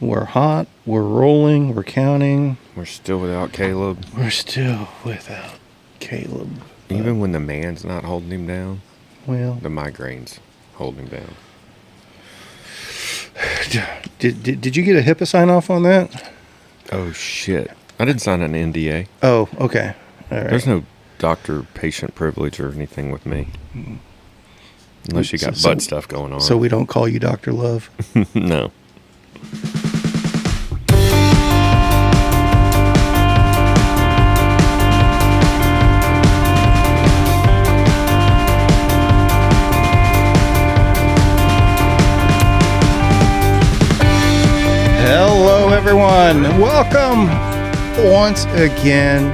We're hot. We're rolling. We're counting. We're still without Caleb. We're still without Caleb. Even when the man's not holding him down, Well, the migraine's holding him down. did you get a HIPAA sign off on that? Oh, shit. I didn't sign an NDA. Oh, okay. All right. There's no doctor-patient privilege or anything with me. Unless you got butt stuff going on. So we don't call you Dr. Love? No. Hello, everyone. Welcome once again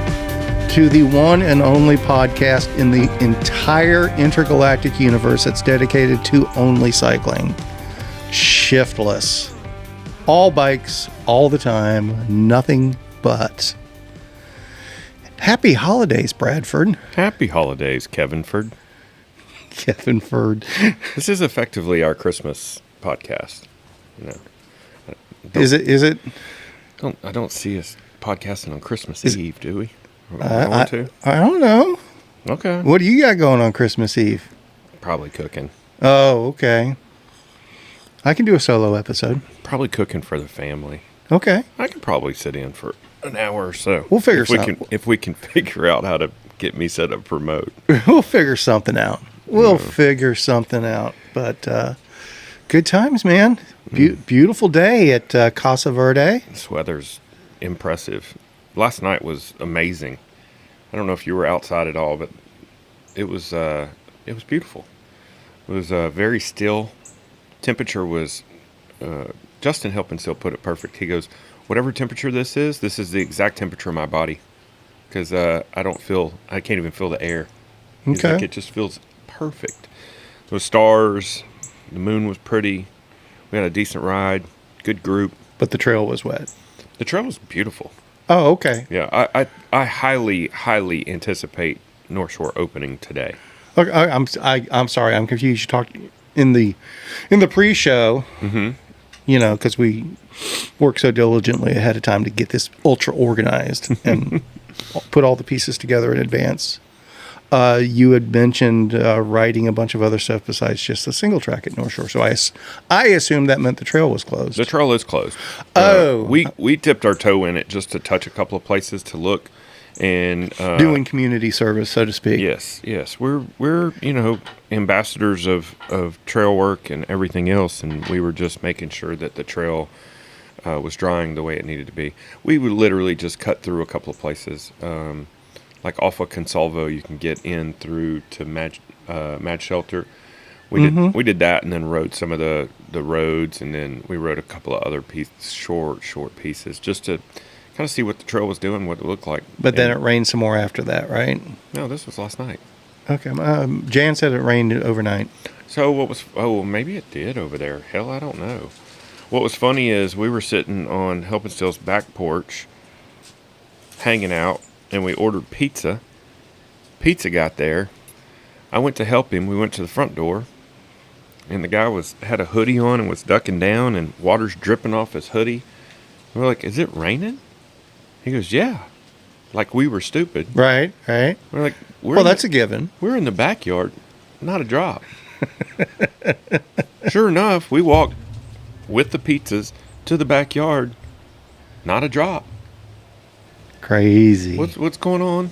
to the one and only podcast in the entire intergalactic universe that's dedicated to only cycling. ShiftLess. All bikes, all the time, nothing but. Happy holidays, Bradford. Happy holidays, Kevinford. Kevinford. This is effectively our Christmas podcast. You know. Is it? I don't see us podcasting on Christmas Eve, do we? I don't know. Okay. What do you got going on Christmas Eve? Probably cooking. Oh, okay. I can do a solo episode. Probably cooking for the family. Okay. I could probably sit in for an hour or so. We'll figure something. If we can figure out how to get me set up for remote. We'll figure something out. But good times, man. Beautiful day at Casa Verde. This weather's impressive. Last night was amazing. I don't know if you were outside at all, but it was beautiful. It was very still. Temperature was. Justin Helpenstill put it perfect. He goes, "Whatever temperature this is the exact temperature of my body, because I can't even feel the air. He's Okay. like, it just feels perfect. There was stars. The moon was pretty. We had a decent ride. Good group. But the trail was wet. The trail was beautiful. Oh, okay. Yeah, I highly anticipate North Shore opening today. Look, I'm sorry. I'm confused. You talked in the pre-show. Mm-hmm. You know, because we work so diligently ahead of time to get this ultra organized and put all the pieces together in advance. You had mentioned riding a bunch of other stuff besides just the single track at North Shore. So I assumed that meant the trail was closed. The trail is closed. Oh. We dipped our toe in it just to touch a couple of places to look and doing community service, so to speak. Yes. We're ambassadors of trail work and everything else, and we were just making sure that the trail was drying the way it needed to be. We would literally just cut through a couple of places. Like off of Consalvo, you can get in through to Mad Shelter. We did that, and then rode some of the roads, and then we rode a couple of other short pieces, just to kind of see what the trail was doing, what it looked like. But then it rained some more after that, right? No, this was last night. Okay. Jan said it rained overnight. So maybe it did over there. Hell, I don't know. What was funny is we were sitting on Helpenstill's back porch, hanging out, and we ordered pizza. Pizza got there. I went to help him. We went to the front door, and the guy had a hoodie on and was ducking down, and water's dripping off his hoodie. And we're like, "Is it raining?" He goes, "Yeah." Like we were stupid. Right. We're like, that's a given. We're in the backyard, not a drop. Sure enough, we walked with the pizzas to the backyard, not a drop. Crazy. What's going on?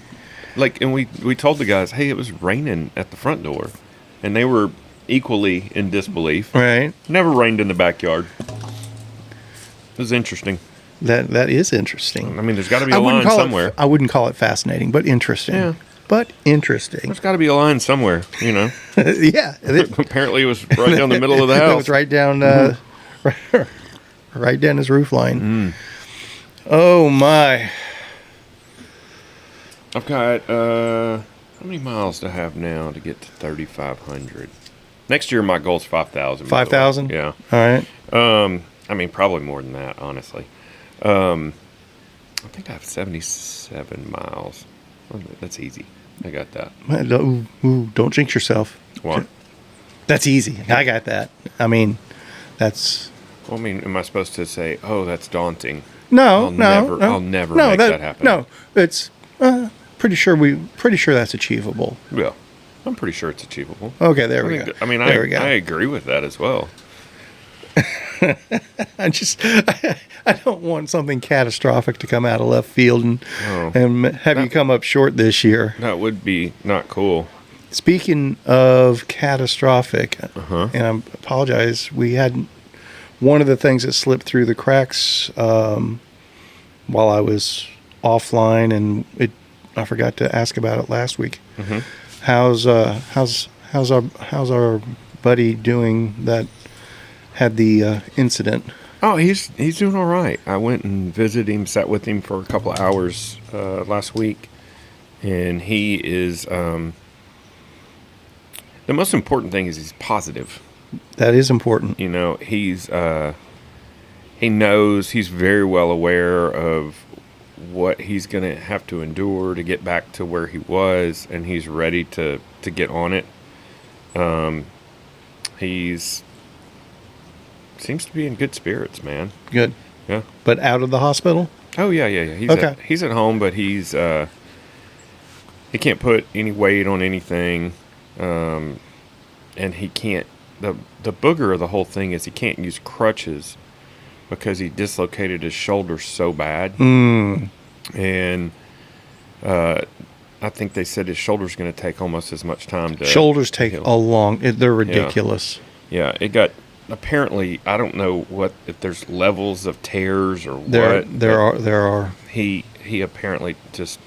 Like, and we told the guys, hey, it was raining at the front door, and they were equally in disbelief. Right. Never rained in the backyard. It was interesting. That is interesting. I mean, there's got to be a line somewhere. I wouldn't call it fascinating, but interesting. Yeah. But interesting. There's got to be a line somewhere, Yeah. Apparently, it was right down the middle of the house. It was right down, right down his roof line. Mm. Oh my! I've got how many miles do I have now to get to 3,500? Next year, my goal's 5,000. 5,000? Yeah. All right. I mean, probably more than that, honestly. I think I have 77 miles. That's easy. I got that. Don't jinx yourself. What? That's easy. I got that. I mean, that's Well, I mean, am I supposed to say, "Oh, that's daunting"? No, I'll never make that happen. No, it's pretty sure that's achievable. Yeah, I'm pretty sure it's achievable. Okay, there we go. I mean, there we go. I agree with that as well. I don't want something catastrophic to come out of left field and have you come up short this year. That would be not cool. Speaking of catastrophic, and I apologize, we had one of the things that slipped through the cracks while I was offline, and I forgot to ask about it last week. Mm-hmm. How's our buddy doing that had the incident? Oh, he's doing all right. I went and visited him, sat with him for a couple of hours last week, and he is. The most important thing is he's positive. That is important. You know, he knows, he's very well aware of what he's going to have to endure to get back to where he was, and he's ready to get on it. He's seems to be in good spirits, man. Good. Yeah. But out of the hospital? Oh, yeah. He's at home, but he can't put any weight on anything, and he can't. The booger of the whole thing is he can't use crutches because he dislocated his shoulder so bad. And I think they said his shoulder's going to take almost as much time to Shoulders take a long. They're ridiculous. Yeah, it got. Apparently, I don't know if there's levels of tears or There what. There are. He apparently just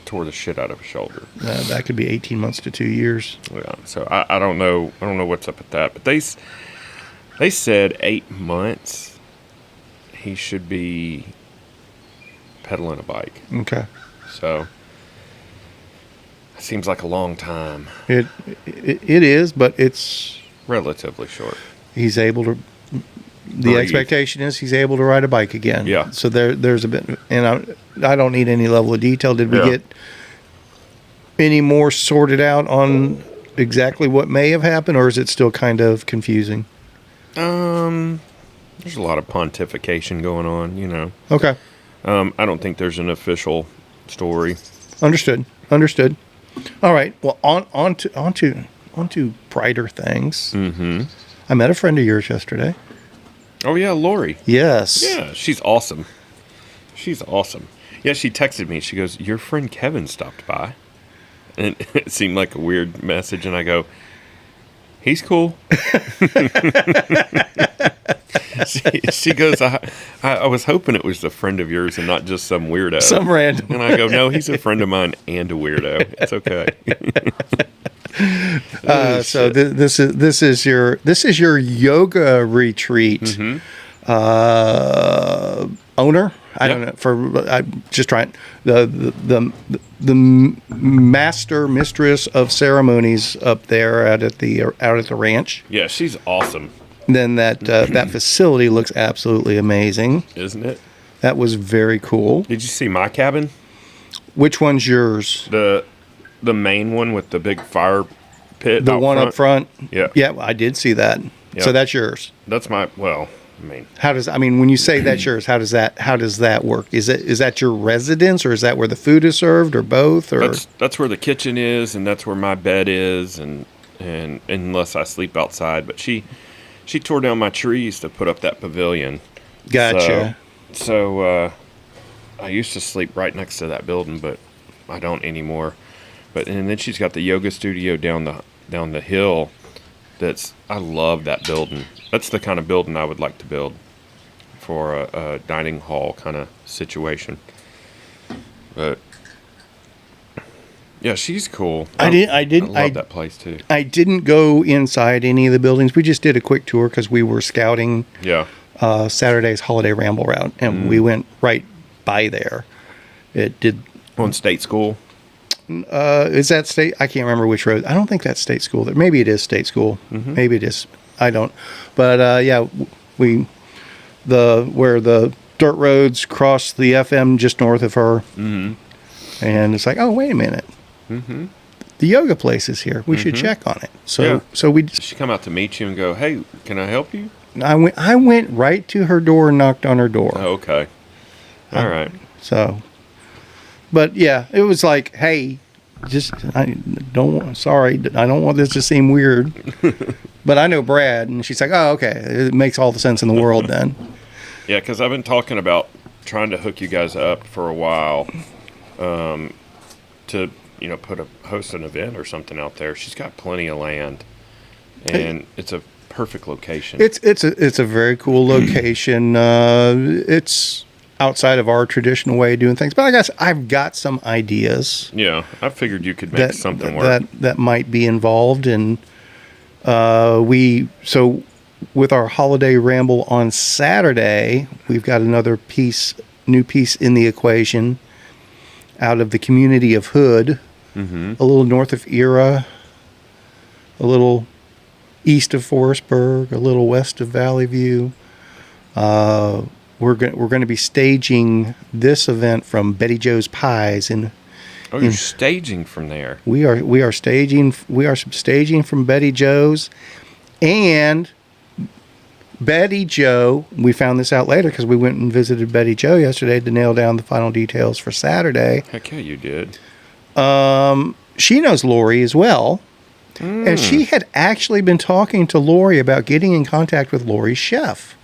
tore the shit out of his shoulder. That could be 18 months to 2 years. Yeah, so I don't know. I don't know what's up with that. But they said 8 months he should be pedaling a bike. Okay. So it seems like a long time. It is, but it's Relatively short. he's able to. The Breathe. expectation is he's able to ride a bike again. Yeah. So there's a bit, and I don't need any level of detail. Did we get any more sorted out on exactly what may have happened, or is it still kind of confusing? There's a lot of pontification going on, you know. Okay. I don't think there's an official story. Understood. All right. Well, on to brighter things. Mm-hmm. I met a friend of yours yesterday. Oh, yeah, Lori. Yes. Yeah, she's awesome. Yeah, she texted me. She goes, "Your friend Kevin stopped by." And it seemed like a weird message, and I go, "He's cool." she goes, I was hoping it was a friend of yours and not just some weirdo. Some random. And I go, "No, he's a friend of mine and a weirdo. It's okay." So this is your yoga retreat owner. I don't know. I'm just trying the mistress of ceremonies up there out at the ranch. Yeah, she's awesome. Then that facility looks absolutely amazing, Isn't it? That was very cool. Did you see my cabin? Which one's yours? The main one with the big fire pit. The one up front. Yeah. Yeah, I did see that. Yep. So that's yours. That's my. Well, I mean, when you say that's yours, how does that work? Is that your residence, or is that where the food is served, or both? Or that's where the kitchen is, and that's where my bed is, and unless I sleep outside. But she tore down my trees to put up that pavilion. Gotcha. So I used to sleep right next to that building, but I don't anymore. And then she's got the yoga studio down the hill. I love that building. That's the kind of building I would like to build for a dining hall kind of situation. But yeah, she's cool. I love that place too. I didn't go inside any of the buildings. We just did a quick tour because we were scouting. Yeah. Saturday's holiday ramble route, and we went right by there. It did on State School. Is that state? I can't remember which road. I don't think that's State School. Maybe it is State School. Mm-hmm. Maybe it is. I don't. But yeah, where the dirt roads cross the FM just north of her, and it's like, oh, wait a minute. Mm-hmm. The yoga place is here. We should check on it. So we she come out to meet you and go, "Hey, can I help you?" I went right to her door and knocked on her door. Oh, okay. All right. So, but yeah, it was like, hey, I don't want this to seem weird, but I know Brad, and she's like, oh, okay, it makes all the sense in the world then. Yeah, because I've been talking about trying to hook you guys up for a while, to host an event or something out there. She's got plenty of land, and it's a perfect location. It's a very cool location. It's outside of our traditional way of doing things, but I guess I've got some ideas. Yeah, I figured you could make something work. That might be involved, and with our holiday ramble on Saturday, we've got another new piece in the equation out of the community of Hood, a little north of Era, a little east of Forestburg, a little west of Valley View. We're going to be staging this event from Betty Joe's Pies you're staging from there. We are staging from Betty Joe's, and Betty Joe. We found this out later because we went and visited Betty Joe yesterday to nail down the final details for Saturday. Heck yeah, you did. She knows Lori as well, and she had actually been talking to Lori about getting in contact with Lori's chef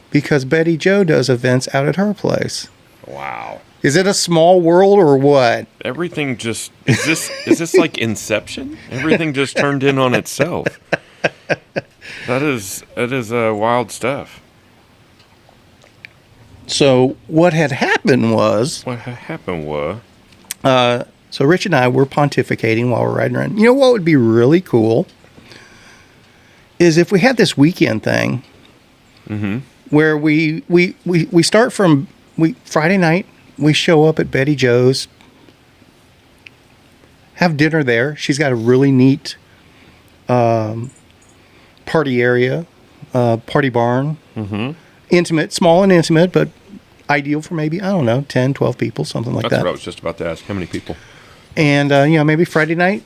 because Betty Joe does events out at her place. Wow. Is it a small world or what? Everything just is this like Inception? Everything just turned in on itself. That is wild stuff. So what had happened was so Rich and I were pontificating while we're riding around. You know what would be really cool is if we had this weekend thing where we start from Friday night. We show up at Betty Joe's, have dinner there. She's got a really neat party area, party barn. Intimate, small and intimate, but ideal for maybe, 10, 12 people, something like that. That's what I was just about to ask. How many people? And, maybe Friday night,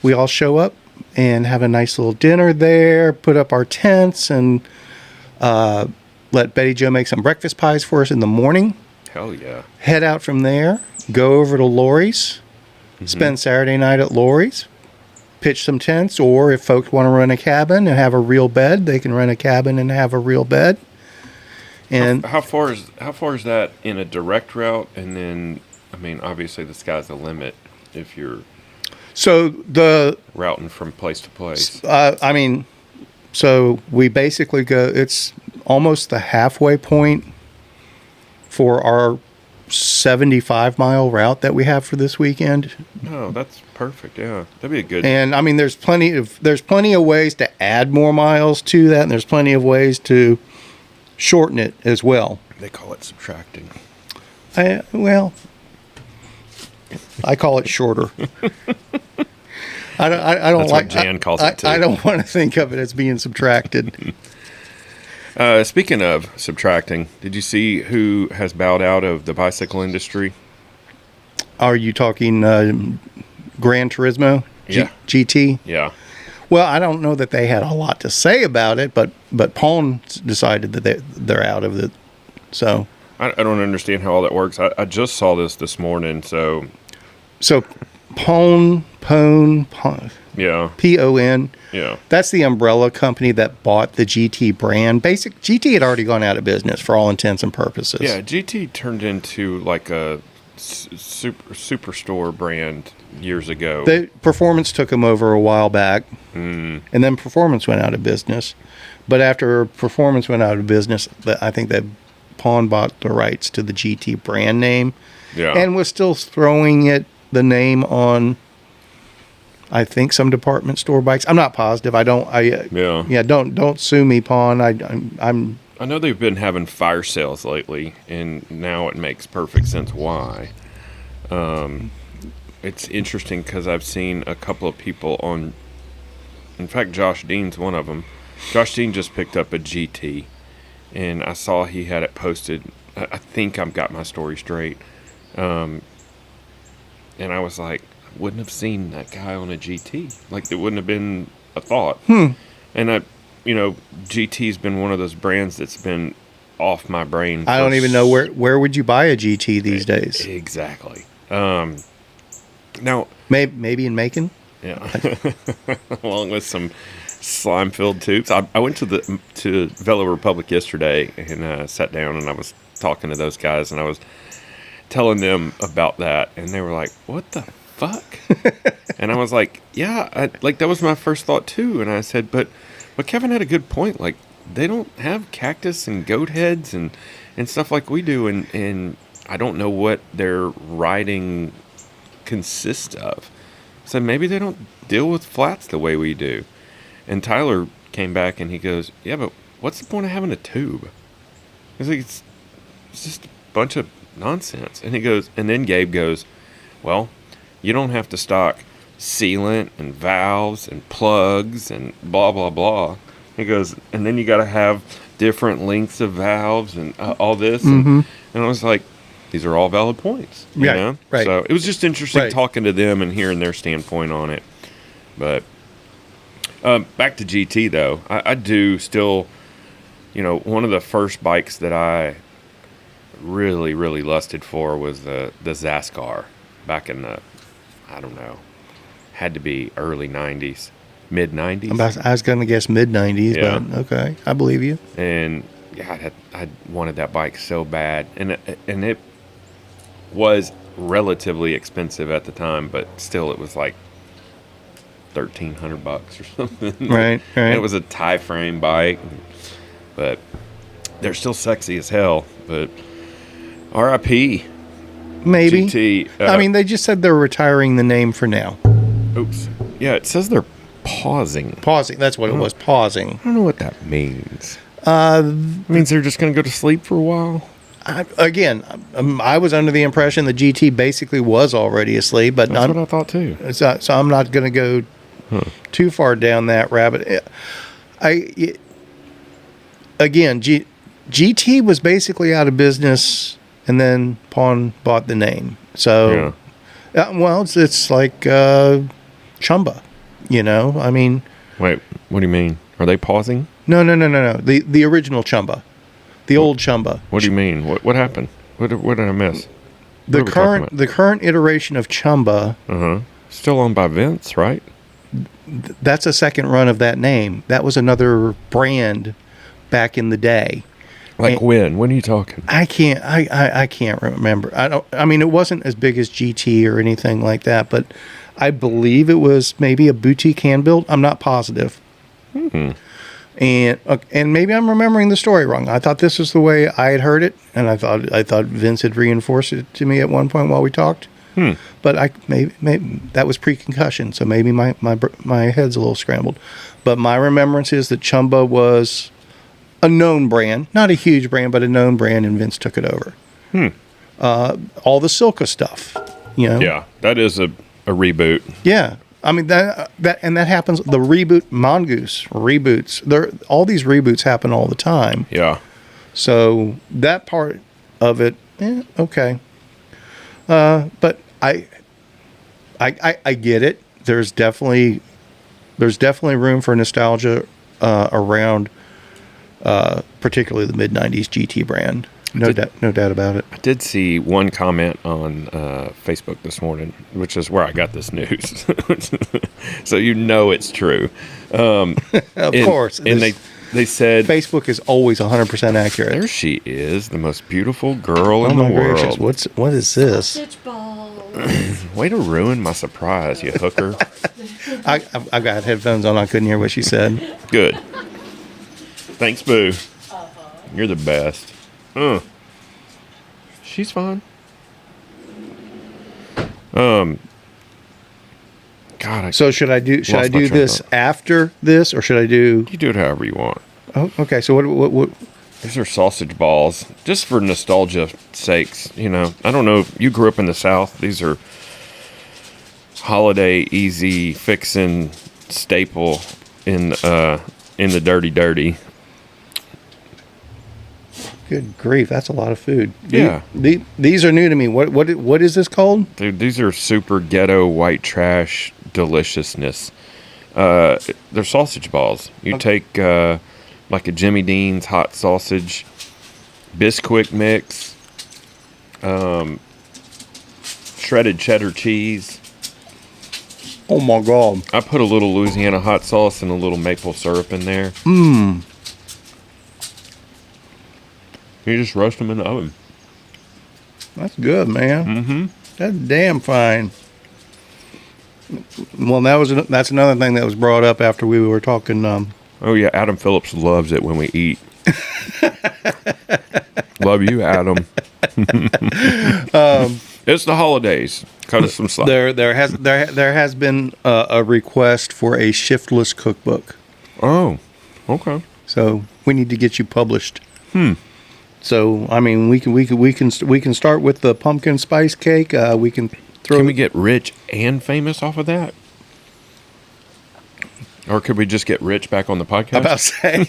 we all show up and have a nice little dinner there, put up our tents, and let Betty Joe make some breakfast pies for us in the morning. Hell yeah. Head out from there, go over to Lori's, spend Saturday night at Lori's, pitch some tents, or if folks want to rent a cabin and have a real bed, they can rent a cabin and have a real bed. And how far is that in a direct route? And then, obviously the sky's the limit if you're routing from place to place. So we basically go, it's almost the halfway point for our 75-mile route that we have for this weekend. Oh, that's perfect. Yeah, that'd be a good. And there's plenty of ways to add more miles to that, and there's plenty of ways to shorten it as well. They call it subtracting. I call it shorter. I don't That's like what Jan calls it too. I don't want to think of it as being subtracted. Speaking of subtracting, did you see who has bowed out of the bicycle industry? Are you talking Gran Turismo? Yeah. GT? Yeah. Well, I don't know that they had a lot to say about it, but Pawn decided that they're out of it. So I don't understand how all that works. I just saw this morning. So Pawn. Yeah. PON. Yeah. That's the umbrella company that bought the GT brand. GT had already gone out of business for all intents and purposes. Yeah, GT turned into like a superstore brand years ago. The Performance took them over a while back, and then Performance went out of business. But after Performance went out of business, I think that Pawn bought the rights to the GT brand name, and was still throwing the name on, I think, some department store bikes. I'm not positive. Don't sue me, Pawn. I know they've been having fire sales lately, and now it makes perfect sense why. It's interesting because I've seen a couple of people in fact, Josh Dean's one of them. Josh Dean just picked up a GT, and I saw he had it posted. I think I've got my story straight. And I was like, I wouldn't have seen that guy on a GT. Like, it wouldn't have been a thought. And GT's been one of those brands that's been off my brain. I don't even know where would you buy a GT these days. Exactly. Now, maybe in Macon. Yeah, along with some slime-filled tubes. I went to Velo Republic yesterday and sat down, and I was talking to those guys, and I was telling them about that, and they were like, "What the fuck?" And I was like, "Yeah, that was my first thought too." And I said, "But Kevin had a good point. Like, they don't have cactus and goat heads and stuff like we do, and I don't know what their riding consists of. So maybe they don't deal with flats the way we do." And Tyler came back and he goes, "Yeah, but what's the point of having a tube?" I was like, it's just a bunch of nonsense. And he goes, and then Gabe goes, "Well, you don't have to stock sealant and valves and plugs and blah, blah, blah." He goes, and then you got to have different lengths of valves and all this. Mm-hmm. And I was like, these are all valid points, you know? Right. So it was just interesting Right. talking to them and hearing their standpoint on it. But back to GT, though. I do still, one of the first bikes that I really, really lusted for was the Zaskar back in the, I don't know, had to be early 90s, mid 90s. I was going to guess mid 90s, Yeah. but okay, I believe you. And yeah, I wanted that bike so bad, and it was relatively expensive at the time, but still, it was like $1,300 or something. Right. And it was a tie frame bike, but they're still sexy as hell. But RIP Maybe. GT. I mean, they just said they're retaring the name for now. Oops. Yeah, it says they're pausing. Pausing. That's what it was. Pausing. I don't know what that means. It means they're just going to go to sleep for a while. I was under the impression the GT basically was already asleep, but That's what I thought too. so I'm not going to go too far down that rabbit. GT was basically out of business, and then Pawn bought the name. So, it's like Chumba, I mean, Wait, what do you mean? Are they pausing? no. The original Chumba, the old Chumba. What do you mean? What happened? What did I miss? The What are we talking about? current iteration of Chumba. Still owned by Vince, right? That's a second run of that name. That was another brand back in the day. Like when? When are you talking? I can't remember. It wasn't as big as GT or anything like that, but I believe it was maybe a boutique hand built. I'm not positive. And maybe I'm remembering the story wrong. I thought this was the way I had heard it, and I thought Vince had reinforced it to me at one point while we talked. But maybe that was pre-concussion, so maybe my head's a little scrambled. But my remembrance is that Chumba was a known brand, not a huge brand, but a known brand, and Vince took it over. All the Silka stuff, Yeah, that is a reboot. Yeah, I mean that happens. The reboot Mongoose reboots. All these reboots happen all the time. Yeah. So that part of it, okay. But I get it. There's definitely room for nostalgia around, particularly the mid '90s GT brand. No doubt about it. I did see one comment on Facebook this morning, which is where I got this news. So it's true. Of course. And they said Facebook is always 100% accurate. There she is, the most beautiful girl in the gracious. world. What is this? Sausage balls. Way to ruin my surprise, you hooker. I got headphones on. I couldn't hear what she said. Good. Thanks, Boo. You're the best. She's fine. God, So should I do lost my train this of thought. after this, or should I do? You do it however you want. Oh, okay. So what? These are sausage balls, just for nostalgia sakes. I don't know. You grew up in the South. These are holiday easy fixin' staple in the dirty. Good grief, that's a lot of food. Yeah. These are new to me. What is this called? Dude, these are super ghetto white trash deliciousness. They're sausage balls. You take like a Jimmy Dean's hot sausage, Bisquick mix, shredded cheddar cheese. Oh my God. I put a little Louisiana hot sauce and a little maple syrup in there. Mmm. You just roast them in the oven. That's good, man. Mm-hmm. That's damn fine. Well, that's another thing that was brought up after we were talking. Oh, yeah. Adam Phillips loves it when we eat. Love you, Adam. It's the holidays. Cut us some slack. There has been a request for a shiftless cookbook. Oh, okay. So we need to get you published. So I mean, we can start with the pumpkin spice cake. We can throw. Can we get rich and famous off of that? Or could we just get rich back on the podcast? About to say,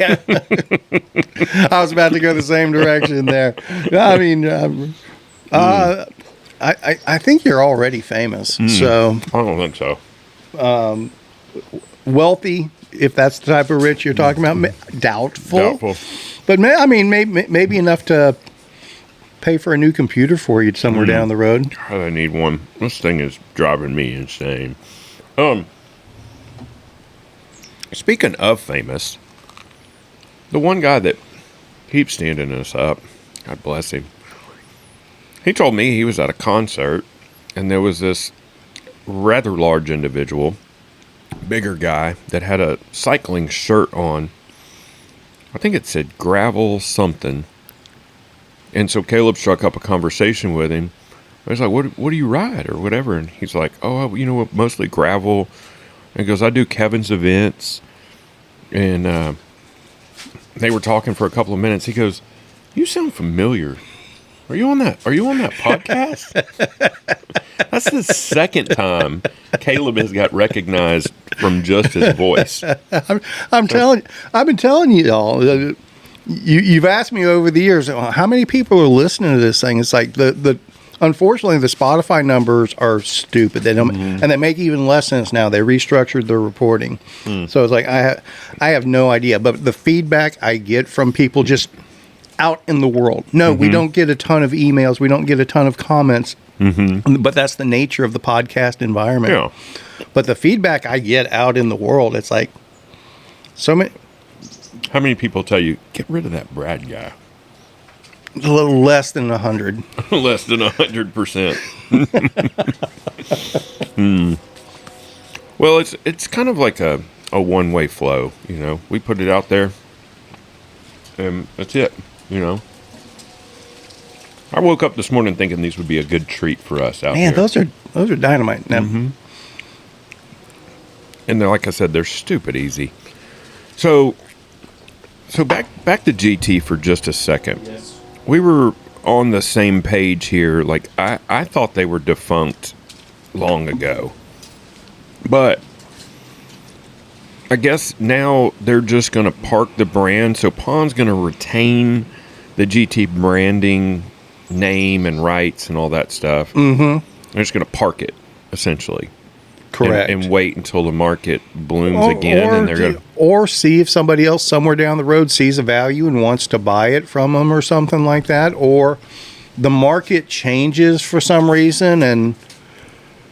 I was about to go the same direction there. I mean, I think you're already famous. So I don't think so. Wealthy, if that's the type of rich you're talking about, doubtful. But I mean, maybe enough to pay for a new computer for you somewhere down the road. God, I need one. This thing is driving me insane. Speaking of famous, the one guy that keeps standing us up, God bless him, he told me he was at a concert and there was this rather large individual, bigger guy, that had a cycling shirt on. I think it said gravel something. And so Caleb struck up a conversation with him. I was like, what do you ride or whatever? And he's like, oh, mostly gravel. And he goes, I do Kevin's events. And they were talking for a couple of minutes. He goes, you sound familiar. Are you on that podcast? That's the second time Caleb has got recognized from just his voice. I've been telling you all. You've asked me over the years, how many people are listening to this thing? It's like unfortunately, the Spotify numbers are stupid. They don't, and they make even less sense now. They restructured their reporting, so it's like I have no idea. But the feedback I get from people just out in the world. No, we don't get a ton of emails. We don't get a ton of comments. But that's the nature of the podcast environment. Yeah. But the feedback I get out in the world, it's like so many. How many people tell you, get rid of that Brad guy? A little less than 100. Less than 100%. Well, it's kind of like a one-way flow, you know. We put it out there, and that's it, you know. I woke up this morning thinking these would be a good treat for us out here. Man, those are dynamite. Now, And they're, like I said, they're stupid easy. So back to GT for just a second. Yes. We were on the same page here. Like, I thought they were defunct long ago. But I guess now they're just going to park the brand. So Pon's going to retain the GT branding name and rights and all that stuff. They're just going to park it, essentially. Correct. And wait until the market blooms again. And they're going or see if somebody else somewhere down the road sees a value and wants to buy it from them or something like that. Or the market changes for some reason. And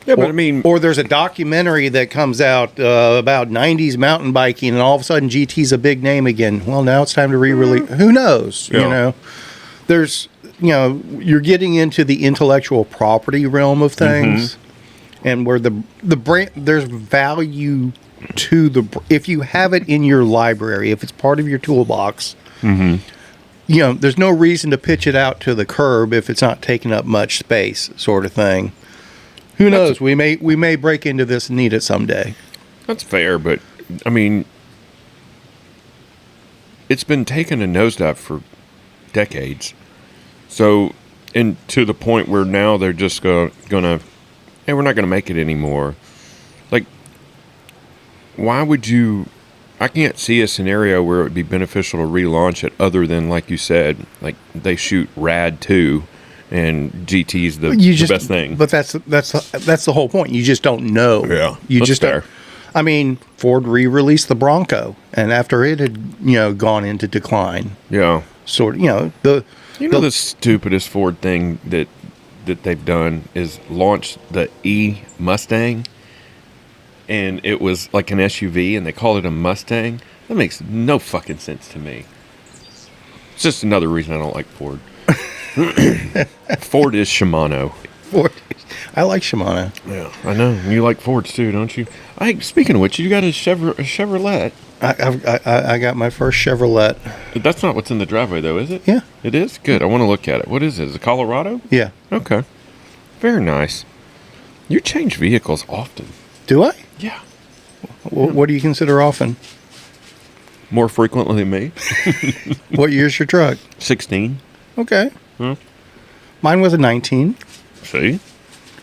yeah, but I mean, or there's a documentary that comes out about 90s mountain biking, and all of a sudden GT's a big name again. Well, now it's time to re-release. Who knows? Yeah. You know, you're getting into the intellectual property realm of things. And where the brand, there's value to if you have it in your library, if it's part of your toolbox, there's no reason to pitch it out to the curb if it's not taking up much space, sort of thing. Who knows? We may break into this and need it someday. That's fair, but I mean, it's been taking a nosedive for decades. So, and to the point where now they're just gonna. Hey, we're not going to make it anymore. Like, why would you... I can't see a scenario where it would be beneficial to relaunch it other than, like you said, like they shoot Rad 2 and GT's the best thing. But that's the whole point. You just don't know. Yeah, You that's just fair. I mean, Ford re-released the Bronco, and after it had, gone into decline, Yeah. sort of, the stupidest Ford thing that they've done is launch the E Mustang, and it was like an SUV, and they call it a Mustang. That makes no fucking sense to me. It's just another reason I don't like Ford. Ford is Shimano. Ford. I like Shimano. Yeah, I know. You like Fords too, don't you? Speaking of which, you got a Chevrolet. I got my first Chevrolet. That's not what's in the driveway, though, is it? Yeah. It is? Good. I want to look at it. What is it? Is it Colorado? Yeah. Okay. Very nice. You change vehicles often. Do I? Yeah. What do you consider often? More frequently than me. What year's your truck? 16. Okay. Huh? Mine was a 19. See?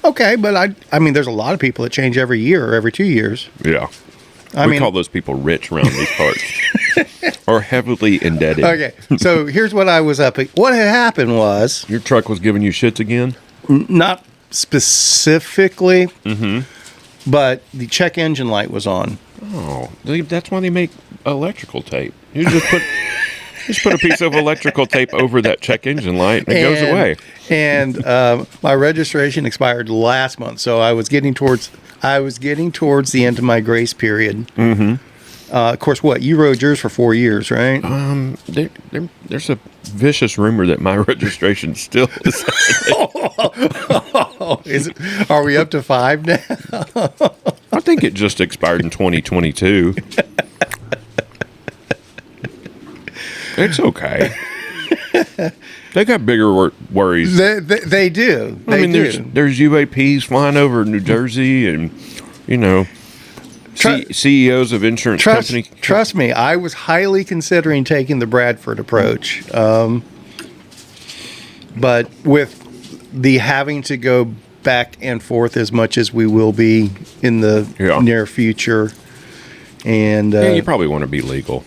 Okay, but I mean, there's a lot of people that change every year or every 2 years. Yeah. I we mean, call those people rich around these parts. Or heavily indebted. Okay, so here's what I was up. What had happened was Your truck was giving you shits again? not specifically, Mm-hmm. but the check engine light was on. Oh, that's why they make electrical tape. You just put a piece of electrical tape over that check engine light, and it goes away. And my registration expired last month, so I was getting towards the end of my grace period. Mm-hmm. Of course, you rode yours for 4 years, right? There's a vicious rumor that my registration still is. Are we up to 5 now? I think it just expired in 2022. It's okay. They got bigger worries. They do. There's UAPs flying over New Jersey, and CEOs of insurance companies. Trust me, I was highly considering taking the Bradford approach, but with the having to go back and forth as much as we will be in the near future, and you probably want to be legal.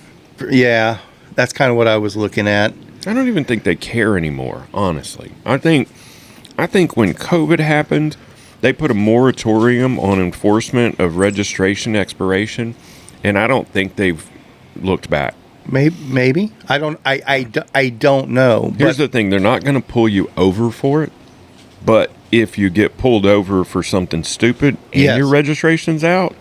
Yeah, that's kind of what I was looking at. I don't even think they care anymore, honestly. I think when COVID happened, they put a moratorium on enforcement of registration expiration, and I don't think they've looked back. Maybe. I don't know. Here's the thing. They're not going to pull you over for it, but if you get pulled over for something stupid and your registration's out,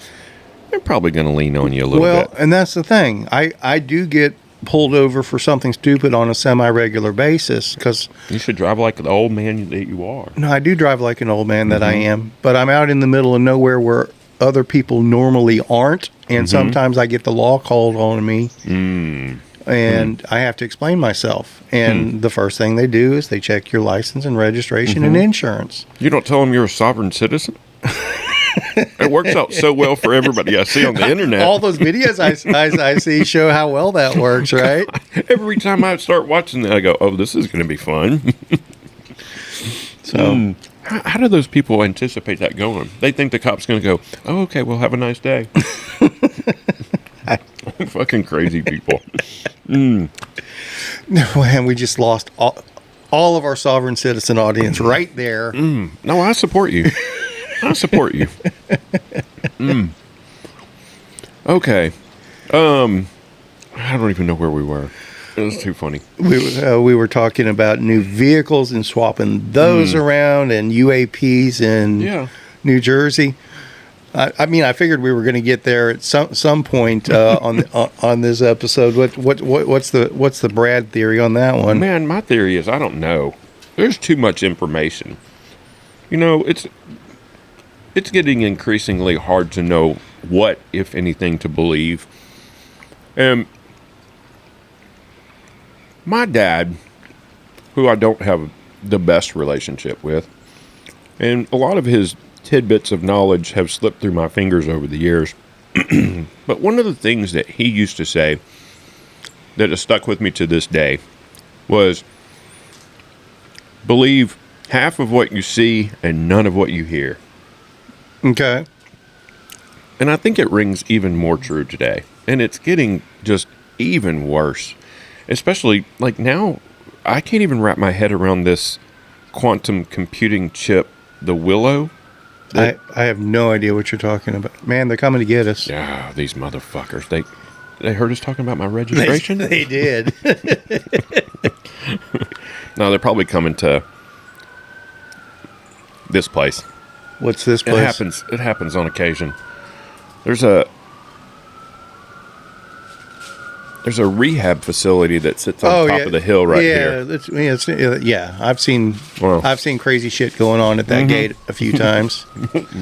they're probably going to lean on you a little bit. Well, and that's the thing. I do get pulled over for something stupid on a semi-regular basis because you should drive like the old man that you are. No, I do drive like an old man that I am, but I'm out in the middle of nowhere where other people normally aren't, and sometimes I get the law called on me, and I have to explain myself. And the first thing they do is they check your license and registration and insurance. You don't tell them you're a sovereign citizen? It works out so well for everybody I see on the internet. All those videos I see show how well that works, right? Every time I start watching that, I go, oh, this is going to be fun. So, how do those people anticipate that going? They think the cop's going to go, oh, okay, well, have a nice day. Fucking crazy people. No, and we just lost all of our sovereign citizen audience right there. No, I support you. I support you. Okay. I don't even know where we were. It was too funny. We were talking about new vehicles and swapping those around, and UAPs in New Jersey. I mean, I figured we were going to get there at some point on this episode. What's the Brad theory on that one? Man, my theory is I don't know. There's too much information. It's getting increasingly hard to know what, if anything, to believe. And my dad, who I don't have the best relationship with, and a lot of his tidbits of knowledge have slipped through my fingers over the years. But one of the things that he used to say that has stuck with me to this day was, believe half of what you see and none of what you hear. Okay. And I think it rings even more true today. And it's getting just even worse. Especially, like now, I can't even wrap my head around this quantum computing chip, the Willow. I have no idea what you're talking about. Man, they're coming to get us. Yeah, these motherfuckers. They heard us talking about my registration? They did. No, they're probably coming to this place. What's this place? It happens on occasion. There's a rehab facility that sits on top of the hill right here. Yeah, I've seen crazy shit going on at that gate a few times.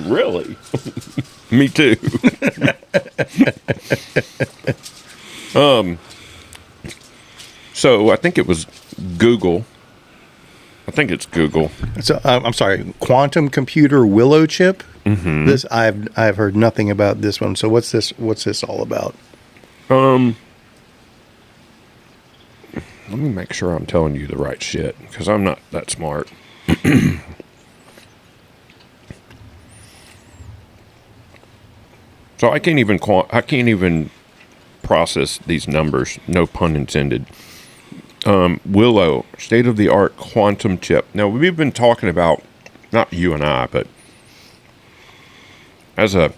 Really? Me too. So I think it was Google. I think it's Google. So I'm sorry, quantum computer Willow chip. Mm-hmm. This I've heard nothing about this one. So what's this all about? Let me make sure I'm telling you the right shit because I'm not that smart. So I can't even process these numbers. No pun intended. Willow, state-of-the-art quantum chip. Now, we've been talking about, not you and I, but as I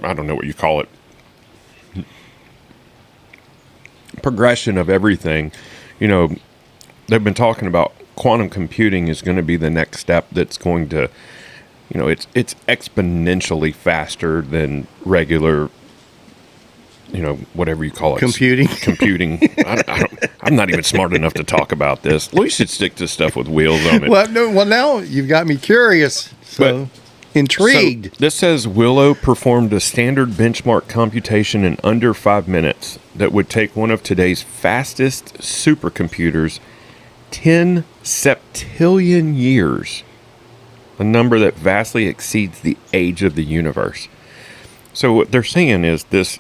don't know what you call it, progression of everything. You know, they've been talking about quantum computing is going to be the next step that's going to, you know, it's exponentially faster than regular, you know, whatever you call it. Computing. I'm not even smart enough to talk about this. We should stick to stuff with wheels on it. Well, now you've got me curious. So intrigued. So this says Willow performed a standard benchmark computation in under 5 minutes that would take one of today's fastest supercomputers 10 septillion years, a number that vastly exceeds the age of the universe. So what they're saying is this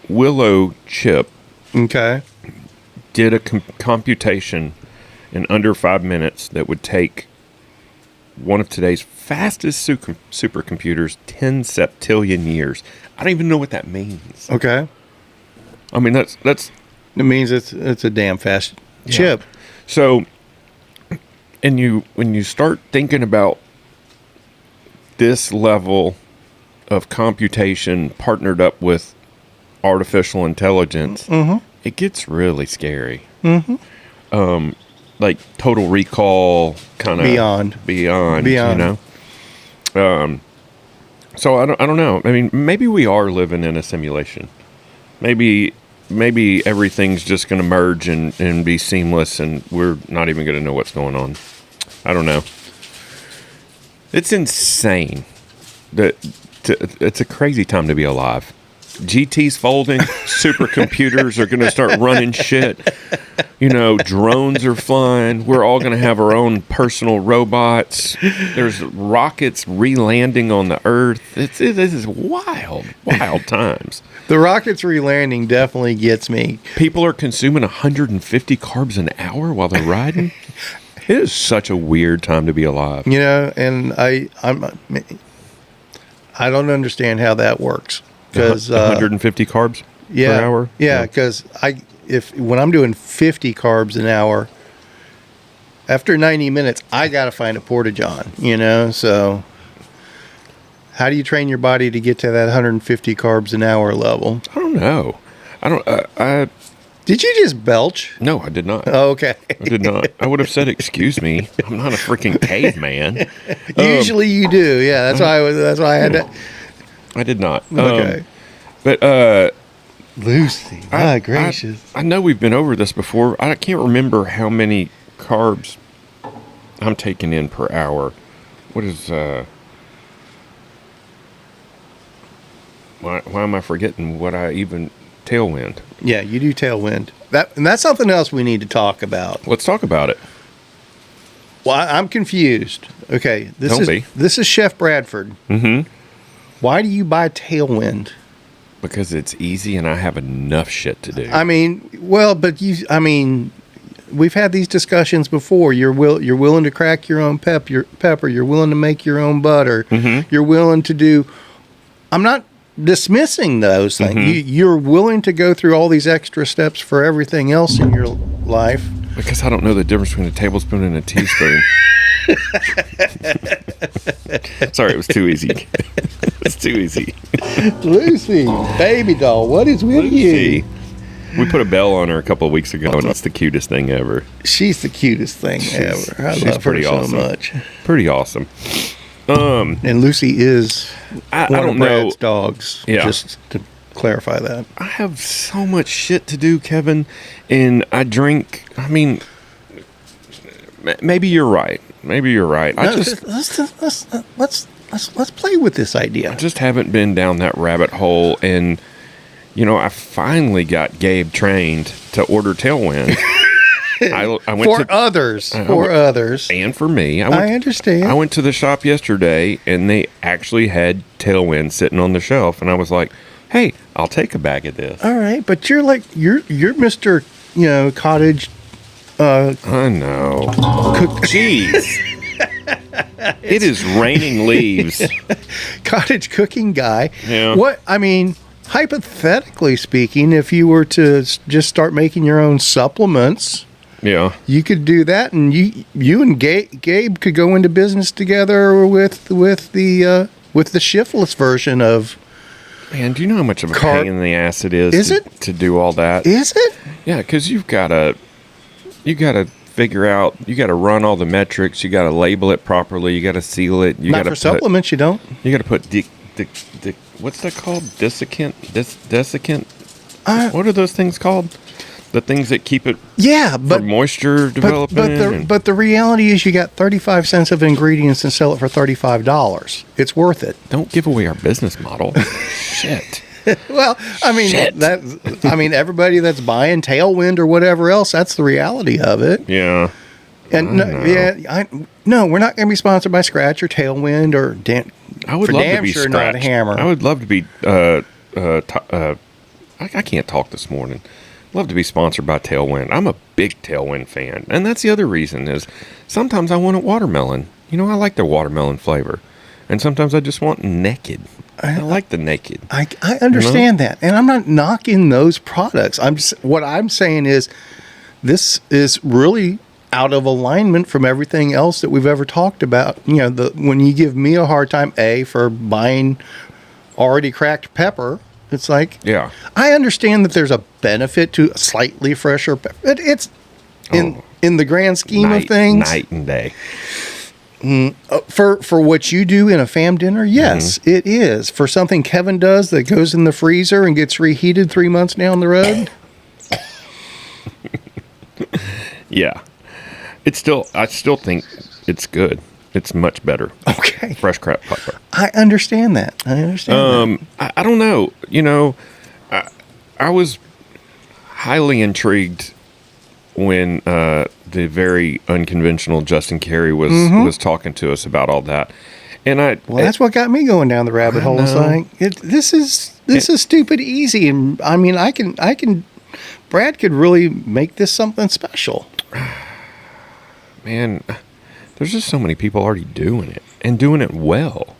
Willow chip did a computation in under 5 minutes that would take one of today's fastest supercomputers 10 septillion years. I don't even know what that means. Okay. I mean, that's it means it's a damn fast chip. So, and when you start thinking about this level of computation partnered up with artificial intelligence, it gets really scary. Mm-hmm. Like Total Recall, kind of beyond, you know. So I don't know. I mean, maybe we are living in a simulation. Maybe everything's just going to merge and be seamless, and we're not even going to know what's going on. I don't know. It's insane. It's a crazy time to be alive. GT's folding. Supercomputers are going to start running shit. You know, drones are flying. We're all going to have our own personal robots. There's rockets re-landing on the Earth. This is wild times. The rockets re-landing definitely gets me. People are consuming 150 carbs an hour while they're riding. It is such a weird time to be alive. You know, and I don't understand how that works. 150 carbs per hour? Yeah, because when I'm doing 50 carbs an hour, after 90 minutes, I got to find a porta-john, you know? So how do you train your body to get to that 150 carbs an hour level? I don't know. Did you just belch? No, I did not. Oh, okay. I did not. I would have said, excuse me. I'm not a freaking caveman. Usually you do. Yeah, that's why I had to. I did not. Okay. But Lucy, my gracious. I know we've been over this before. I can't remember how many carbs I'm taking in per hour. What is why am I forgetting what I even tailwind? Yeah, you do tailwind. That's something else we need to talk about. Let's talk about it. Well, I'm confused. Okay, this is Chef Bradford. Mm-hmm. Why do you buy tailwind? Because it's easy and I have enough shit to do. I mean, we've had these discussions before. You're willing to crack your own pepper. You're willing to make your own butter. Mm-hmm. You're willing to do. I'm not dismissing those things. Mm-hmm. You're willing to go through all these extra steps for everything else in your life. Because I don't know the difference between a tablespoon and a teaspoon. Sorry, it was too easy. It's too easy. Lucy, baby doll, what is with you? We put a bell on her a couple of weeks ago, and it's the cutest thing ever. She's the cutest thing ever. I love her so much. Pretty awesome. And Lucy is I one don't of Brad's know. dogs. Yeah. Just to clarify that. I have so much shit to do, Kevin, and I drink. I mean, maybe you're right. Maybe you're right. Let's play with this idea. I just haven't been down that rabbit hole, and I finally got Gabe trained to order Tailwind. I went for others, and for me. I understand. I went to the shop yesterday, and they actually had Tailwind sitting on the shelf, and I was like, "Hey, I'll take a bag of this." All right, but you're Mr. Cottage. I know. Jeez. It is raining leaves. Cottage cooking guy. Yeah. What I mean, hypothetically speaking, if you were to just start making your own supplements, Yeah. you could do that, and you and Gabe could go into business together with the shiftless version of. Man, do you know how much of a pain in the ass it is to do all that? Is it? Yeah, because you got to figure out, you got to run all the metrics, you got to label it properly, you got to seal it. You Not for supplements, you don't. You got to put what's that called? Desiccant? What are those things called? The things that keep it for moisture development. But the reality is you got 35 cents of ingredients and sell it for $35. It's worth it. Don't give away our business model. Shit. Well, I mean, everybody that's buying Tailwind or whatever else, that's the reality of it. Yeah. And we're not going to be sponsored by Scratch or Tailwind or I would love to be sure Scratch. not Hammer. I would love to be. I can't talk this morning. Love to be sponsored by Tailwind. I'm a big Tailwind fan, and that's the other reason is sometimes I want a watermelon. I like their watermelon flavor, and sometimes I just want naked. I like the naked. I understand that, and I'm not knocking those products. What I'm saying is this is really out of alignment from everything else that we've ever talked about. When you give me a hard time, for buying already cracked pepper, it's like, yeah, I understand that there's a benefit to a slightly fresher pepper. It's in the grand scheme of things, night and day. For what you do in a fam dinner, yes, it is. For something Kevin does that goes in the freezer and gets reheated 3 months down the road. Yeah. I still think it's good. It's much better. Okay. Fresh cracked pepper. I understand that. I don't know. I was highly intrigued when the very unconventional Justin Carey was talking to us about all that, and that's what got me going down the rabbit hole. It's like this is stupid easy, and I mean I can Brad could really make this something special. Man, there's just so many people already doing it and doing it well,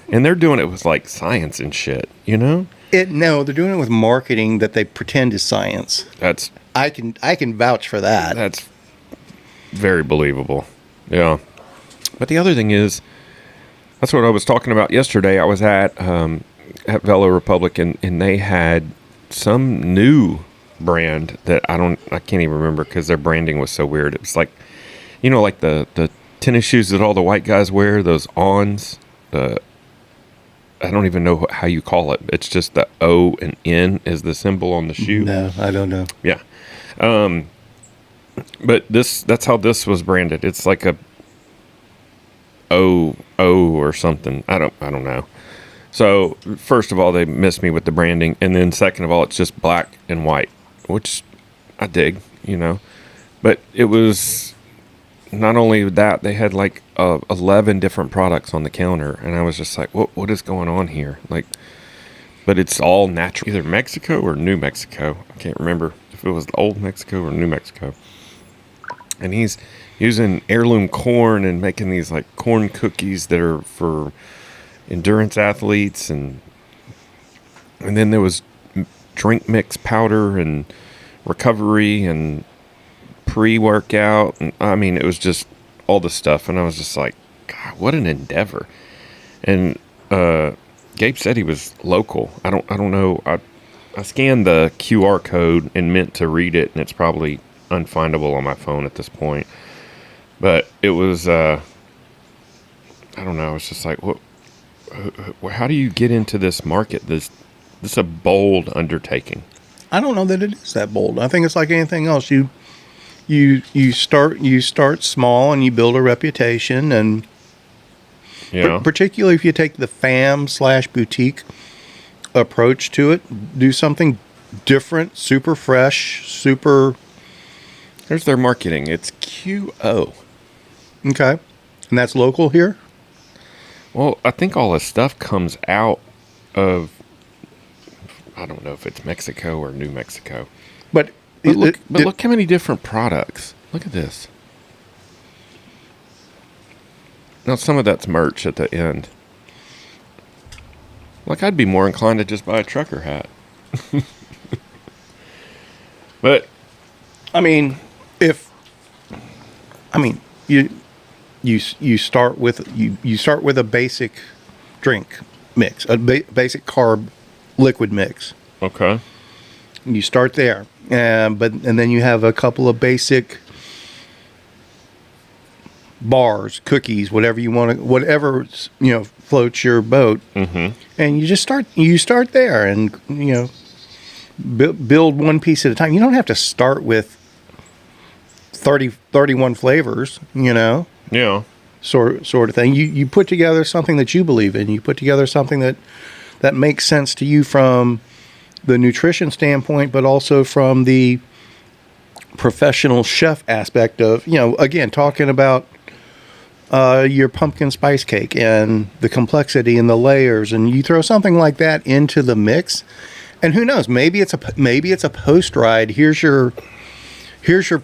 and they're doing it with like science and shit. No, they're doing it with marketing that they pretend is science. I can vouch for that. That's very believable. Yeah. But the other thing is, that's what I was talking about yesterday. I was at Velo Republic, and they had some new brand that I can't even remember because their branding was so weird. It was like, like the tennis shoes that all the white guys wear, those Ons. I don't even know how you call it. It's just the O and N is the symbol on the shoe. No, I don't know. Yeah. But that's how this was branded. It's like a O or something. I don't know. So first of all, they missed me with the branding, and then second of all, it's just black and white, which I dig, But it was not only that, they had like 11 different products on the counter, and I was just like, what is going on here? Like, but it's all natural, either Mexico or New Mexico. I can't remember if it was old Mexico or New Mexico. And he's using heirloom corn and making these like corn cookies that are for endurance athletes, and then there was drink mix powder and recovery and pre-workout. And, I mean, it was just all the stuff. And I was just like, God, what an endeavor. And Gabe said he was local. I don't know. I scanned the QR code and meant to read it, and it's probably unfindable on my phone at this point. But it was, I don't know. It's just like, what? How do you get into this market? This is a bold undertaking. I don't know that it is that bold. I think it's like anything else. You start small and you build a reputation, and particularly if you take the fam/boutique approach to it, do something different, super fresh, super. There's their marketing. It's QO. Okay, and that's local here. Well, I think all this stuff comes out of, I don't know if it's Mexico or New Mexico. But look how many different products. Look at this. Now, some of that's merch at the end. Like, I'd be more inclined to just buy a trucker hat. But, you start with a basic drink mix, a basic carb liquid mix. Okay. You start there, and then you have a couple of basic bars, cookies, whatever you want to, whatever floats your boat, and you just start there, and build one piece at a time. You don't have to start with 31 flavors, Yeah. sort of thing. You put together something that you believe in. You put together something that makes sense to you from the nutrition standpoint, but also from the professional chef aspect of, again, talking about your pumpkin spice cake and the complexity and the layers, and you throw something like that into the mix, and who knows, maybe it's a post ride. Here's your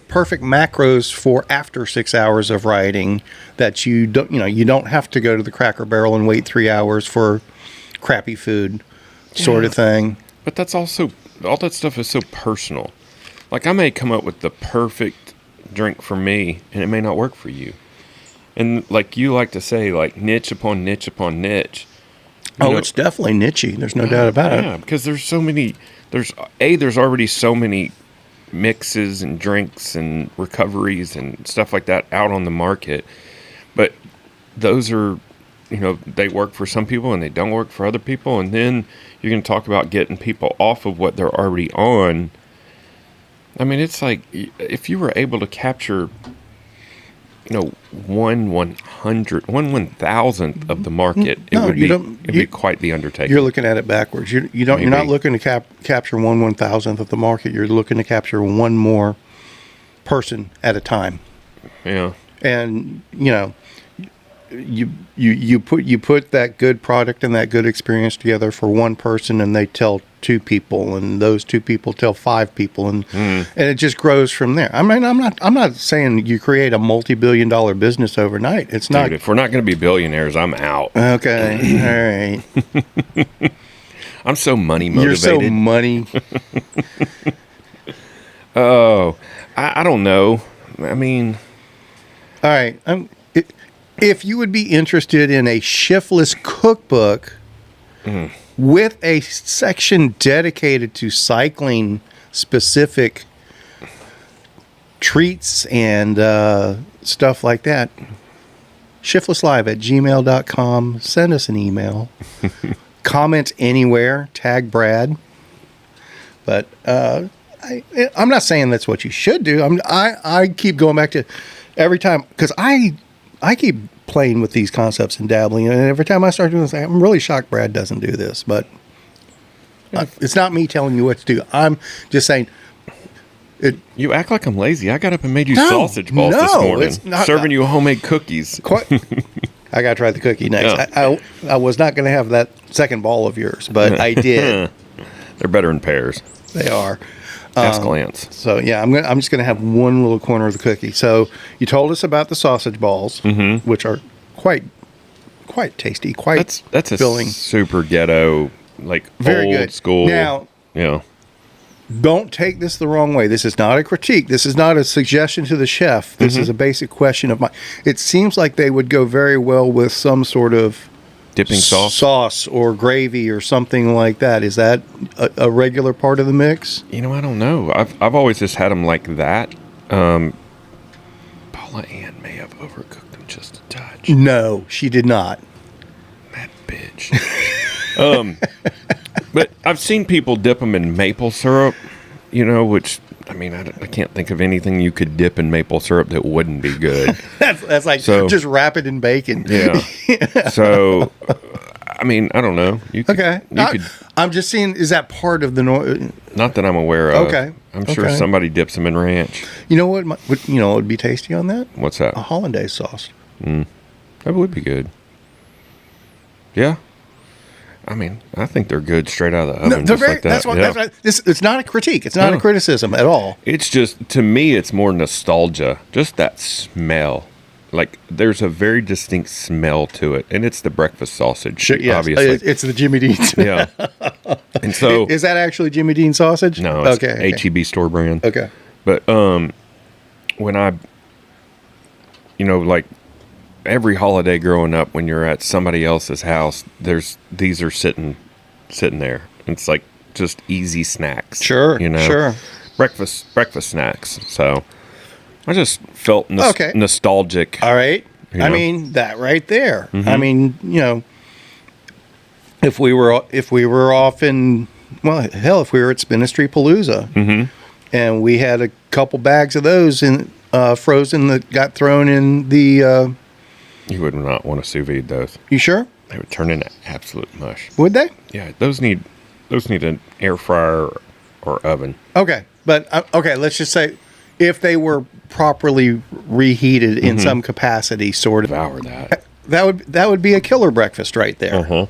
perfect macros for after 6 hours of riding, that you don't have to go to the Cracker Barrel and wait 3 hours for crappy food, sort of thing. But that's also, all that stuff is so personal. Like, I may come up with the perfect drink for me, and it may not work for you. And like you like to say, like, niche upon niche upon niche. It's definitely niche-y. There's no doubt about it. Yeah, because there's so many, there's already so many mixes and drinks and recoveries and stuff like that out on the market. But those are, they work for some people and they don't work for other people. And then you're going to talk about getting people off of what they're already on. I mean, it's like, if you were able to capture, 1/1000th of the market, it'd be quite the undertaking. You're looking at it backwards. You're not looking to capture 1/1000th of the market. You're looking to capture one more person at a time. Yeah. And you put that good product and that good experience together for one person, and they tell two people, and those two people tell five people, and it just grows from there. I mean, I'm not saying you create a multi-billion-dollar business overnight. It's not. Dude, if we're not going to be billionaires, I'm out. Okay. All right. I'm so money motivated. You're so money. Oh, I don't know. I mean, all right. If you would be interested in a shiftless cookbook with a section dedicated to cycling specific treats and stuff like that, shiftlesslive@gmail.com. Send us an email. Comment anywhere. Tag Brad. But I'm not saying that's what you should do. I keep going back to every time, because I keep playing with these concepts and dabbling, and every time I start doing this, I'm really shocked Brad doesn't do this. But it's not me telling you what to do. I'm just saying. You act like I'm lazy. I got up and made you sausage balls this morning, serving you homemade cookies. I got to try the cookie next. Yeah. I was not going to have that second ball of yours, but I did. They're better in pairs. They are. Ask Lance. So yeah, I'm just going to have one little corner of the cookie. So you told us about the sausage balls, which are quite tasty, that's filling. A super ghetto, like very old good school. Now, yeah. don't take this the wrong way. This is not a critique. This is not a suggestion to the chef. This is a basic question of mine. It seems like they would go very well with some sort of Dipping sauce or gravy or something like that. Is that a regular part of the mix? You know, I don't know. I've always just had them like that. Paula Ann may have overcooked them just a touch. No, she did not. That bitch. But I've seen people dip them in maple syrup, you know, which, I mean, I can't think of anything you could dip in maple syrup that wouldn't be good. That's like just wrap it in bacon. Yeah. So, I mean, I don't know. You could, okay. I'm just seeing, is that part of the... Not that I'm aware of. Okay. I'm sure somebody dips them in ranch. You know what would be tasty on that? What's that? A hollandaise sauce. That would be good. Yeah. I mean, I think they're good straight out of the oven. That's what it's not a critique. It's not a criticism at all. It's just, to me, it's more nostalgia. Just that smell. Like, there's a very distinct smell to it. And it's the breakfast sausage, obviously. It's the Jimmy Dean's. Yeah. And so... Is that actually Jimmy Dean sausage? No, it's H-E-B store brand. Okay. But when I... You know, like... Every holiday growing up, when you're at somebody else's house, these are sitting there. It's like just easy snacks. Sure, you know, sure. Breakfast snacks. So I just felt nostalgic. All right. You I know? mean, that right there. I mean, you know, if we were off in, well, hell, if we were at Spinistry Palooza and we had a couple bags of those in frozen that got thrown in the. You would not want to sous vide those. You sure? They would turn into absolute mush. Would they? Yeah, those need an air fryer or oven. Okay, but let's just say if they were properly reheated in some capacity, sort of. Devour that. That would be a killer breakfast right there.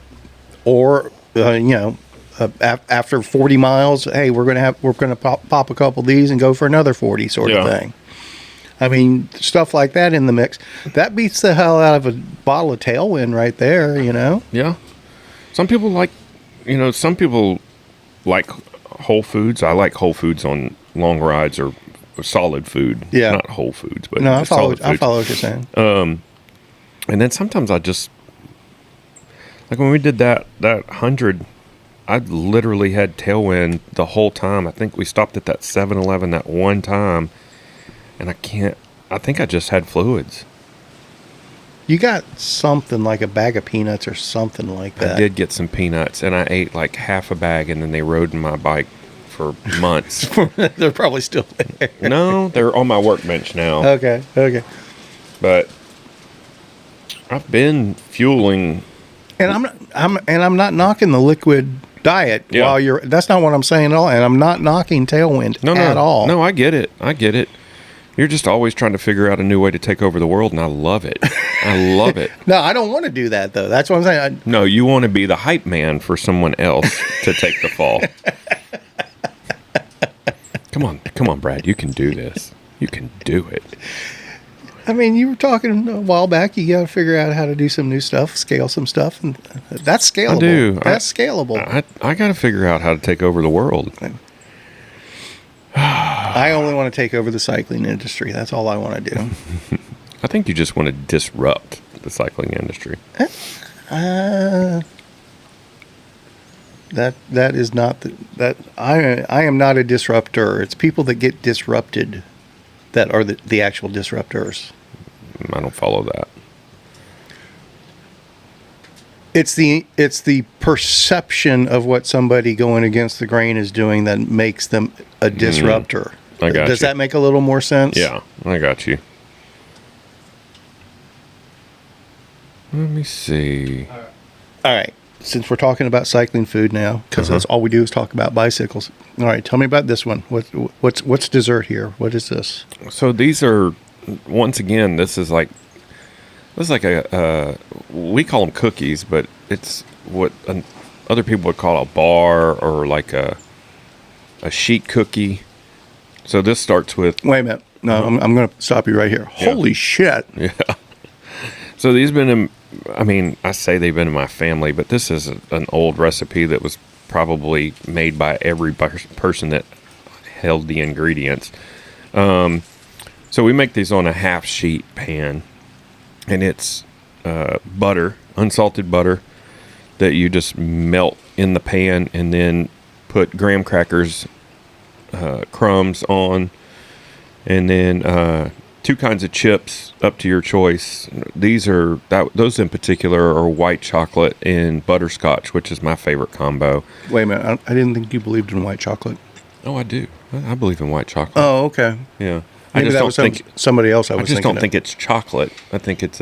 Or you know, after 40 miles, hey, we're gonna pop a couple of these and go for another 40 sort of thing. I mean, stuff like that in the mix. That beats the hell out of a bottle of Tailwind right there, you know? Yeah. Some people like Whole Foods. I like Whole Foods on long rides or solid food. Yeah. Not Whole Foods, but no, I follow what you're saying. And then sometimes I just, like when we did that 100, I literally had Tailwind the whole time. I think we stopped at that 7-Eleven that one time. And I think I just had fluids. You got something like a bag of peanuts or something like that. I did get some peanuts, and I ate like half a bag, and then they rode my bike for months. They're probably still there. No, they're on my workbench now. Okay. But I've been fueling. And I'm not knocking the liquid diet while that's not what I'm saying at all. And I'm not knocking Tailwind at all. No, I get it. You're just always trying to figure out a new way to take over the world, and I love it. I love it. No, I don't want to do that, though. That's what I'm saying. No, you want to be the hype man for someone else to take the fall. Come on, Brad. You can do this. You can do it. I mean, you were talking a while back. You got to figure out how to do some new stuff, scale some stuff, and that's scalable. I do. That's scalable. I got to figure out how to take over the world. I only want to take over the cycling industry. That's all I want to do. I think you just want to disrupt the cycling industry. That is not that I am not a disruptor. It's people that get disrupted that are the actual disruptors. I don't follow that. It's the perception of what somebody going against the grain is doing that makes them a disruptor. I got Does that make a little more sense? Yeah, I got you. Let me see. All right. Since we're talking about cycling food now, because that's all we do is talk about bicycles. All right, tell me about this one. What's dessert here? What is this? So these are, once again, this is like a we call them cookies, but it's what other people would call a bar or like a sheet cookie. So this starts with... Wait a minute. No, I'm going to stop you right here. Yeah. Holy shit. Yeah. So these been in... I mean, I say they've been in my family, but this is an old recipe that was probably made by every person that held the ingredients. So we make these on a half sheet pan, and it's butter, unsalted butter, that you just melt in the pan and then put graham crackers, crumbs on, and then 2 kinds of chips up to your choice. Those in particular are white chocolate and butterscotch, which is my favorite combo. Wait a minute. I didn't think you believed in white chocolate. Oh, I do. I believe in white chocolate. Oh, okay. Yeah. Maybe that was somebody else I was thinking just don't think it's chocolate. I think it's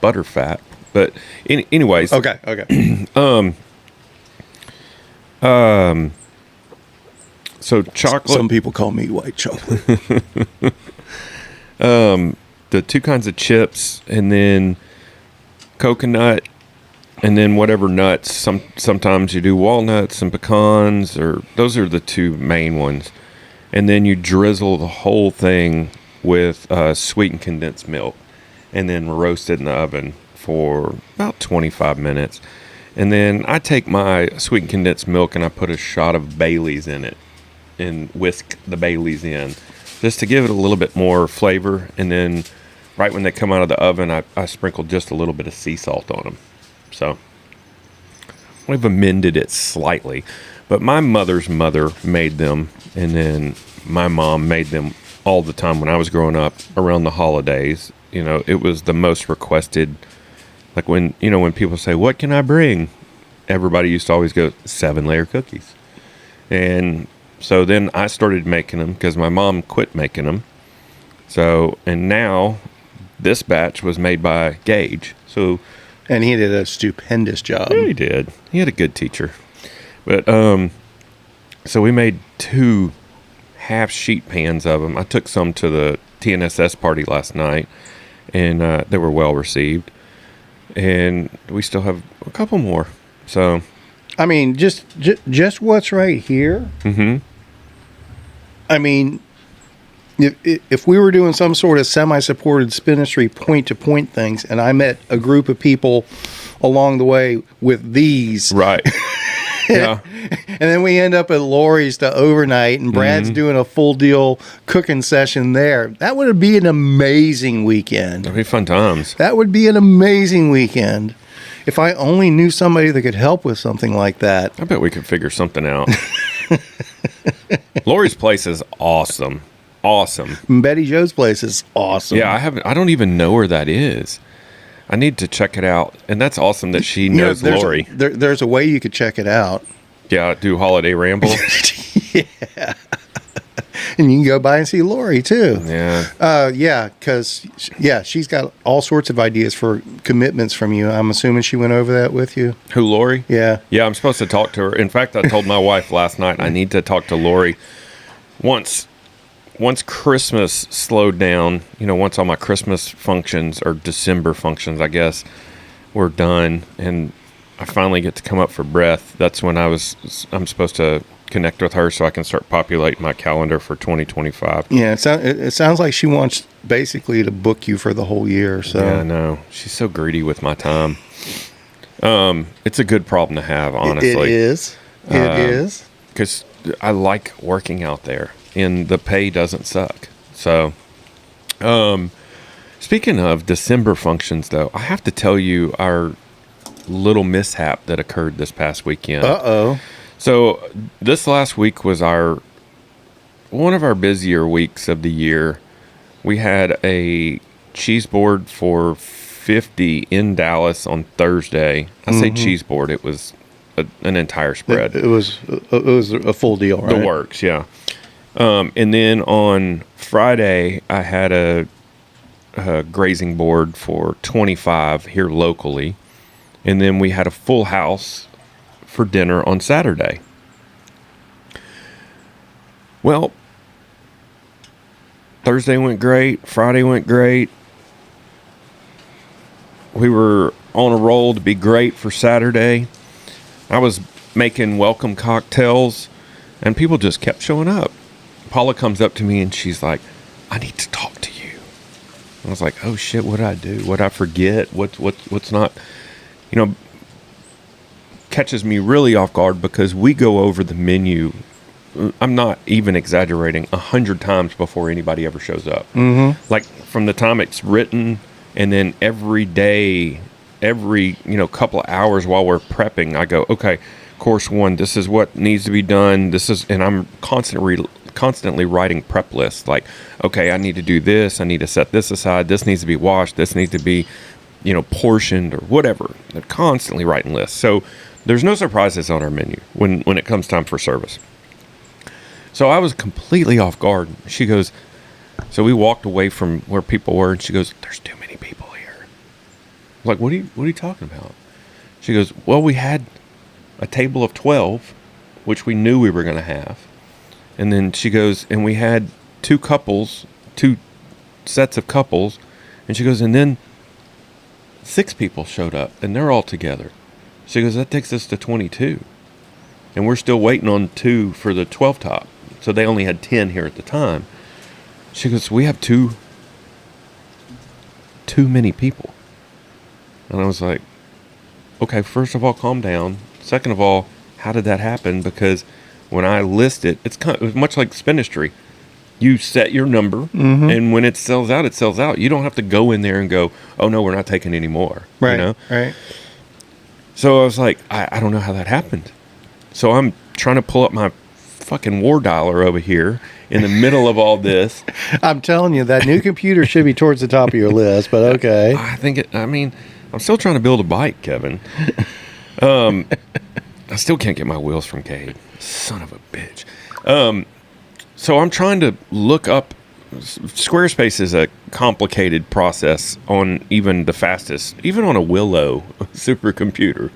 butter fat. But anyways. Okay. So chocolate. Some people call me white chocolate. The 2 kinds of chips, and then coconut, and then whatever nuts. Sometimes you do walnuts and pecans, or those are the 2 main ones. And then you drizzle the whole thing with sweetened condensed milk, and then roast it in the oven for about 25 minutes. And then I take my sweetened condensed milk and I put a shot of Bailey's in it and whisk the Bailey's in just to give it a little bit more flavor. And then right when they come out of the oven, I sprinkle just a little bit of sea salt on them. So we've amended it slightly. But my mother's mother made them, and then my mom made them all the time when I was growing up around the holidays. You know, it was the most requested. Like when people say, "What can I bring?" Everybody used to always go 7-layer cookies. And so then I started making them because my mom quit making them. So, and now this batch was made by Gage. And he did a stupendous job. Yeah, he did. He had a good teacher. But so we made 2 half sheet pans of them. I took some to the TNSS party last night, and they were well received. And we still have a couple more. So, I mean, just what's right here. Mm-hmm. I mean, if we were doing some sort of semi-supported spinistry point-to-point things, and I met a group of people along the way with these, right? Yeah. And then we end up at Lori's to overnight, and Brad's doing a full deal cooking session there. That would be an amazing weekend. That'd be fun times. That would be an amazing weekend. If I only knew somebody that could help with something like that. I bet we could figure something out. Lori's place is awesome. Awesome. Betty Jo's place is awesome. Yeah, I don't even know where that is. I need to check it out. And that's awesome that she knows Lori. There's a way you could check it out. Yeah, do Holiday Ramble. Yeah. And you can go by and see Lori, too. Yeah. Because she's got all sorts of ideas for commitments from you. I'm assuming she went over that with you. Who, Lori? Yeah. Yeah, I'm supposed to talk to her. In fact, I told my wife last night I need to talk to Lori once Christmas slowed down, once all my Christmas functions, or December functions, I guess, were done, and I finally get to come up for breath, that's when I'm supposed to connect with her so I can start populating my calendar for 2025. Yeah, it sounds like she wants basically to book you for the whole year. So yeah, I know. She's so greedy with my time. It's a good problem to have, honestly. It is. It is. Because I like working out there, and the pay doesn't suck. So, speaking of December functions, though, I have to tell you our little mishap that occurred this past weekend. Uh-oh. So this last week was one of our busier weeks of the year. We had a cheese board for 50 in Dallas on Thursday. I say cheese board. It was an entire spread. It was a full deal, right? The works, yeah. And then on Friday, I had a grazing board for 25 here locally. And then we had a full house for dinner on Saturday. Well, Thursday went great. Friday went great. We were on a roll to be great for Saturday. I was making welcome cocktails, and people just kept showing up. Paula comes up to me, and she's like, "I need to talk to you." I was like, "Oh shit, what did I do? What did I forget? What's not?" catches me really off guard because we go over the menu. I'm not even exaggerating, 100 times before anybody ever shows up. Like from the time it's written, and then every day, every couple of hours while we're prepping, I go, okay, course 1, this is what needs to be done. And I'm constantly writing prep lists. Like, okay, I need to do this. I need to set this aside. This needs to be washed. This needs to be, portioned or whatever. I'm constantly writing lists. So there's no surprises on our menu when it comes time for service. So I was completely off guard. She goes, so we walked away from where people were, and she goes, there's too many people here. I was like, what are you talking about? She goes, well, we had a table of 12, which we knew we were going to have. And then she goes, and we had 2 sets of couples. And she goes, and then 6 people showed up, and they're all together. She goes, that takes us to 22. And we're still waiting on 2 for the 12 top. So they only had 10 here at the time. She goes, we have too many people. And I was like, okay, first of all, calm down. Second of all, how did that happen? Because when I list it, it's much like Spinistry. You set your number, and when it sells out, it sells out. You don't have to go in there and go, oh, no, we're not taking any more. Right, right. So I was like, I don't know how that happened. So I'm trying to pull up my fucking war dialer over here in the middle of all this. I'm telling you, that new computer should be towards the top of your list, but okay. I'm still trying to build a bike, Kevin. I still can't get my wheels from Cade. Son of a bitch. So I'm trying to look up. Squarespace is a complicated process on even the fastest, even on a Willow supercomputer.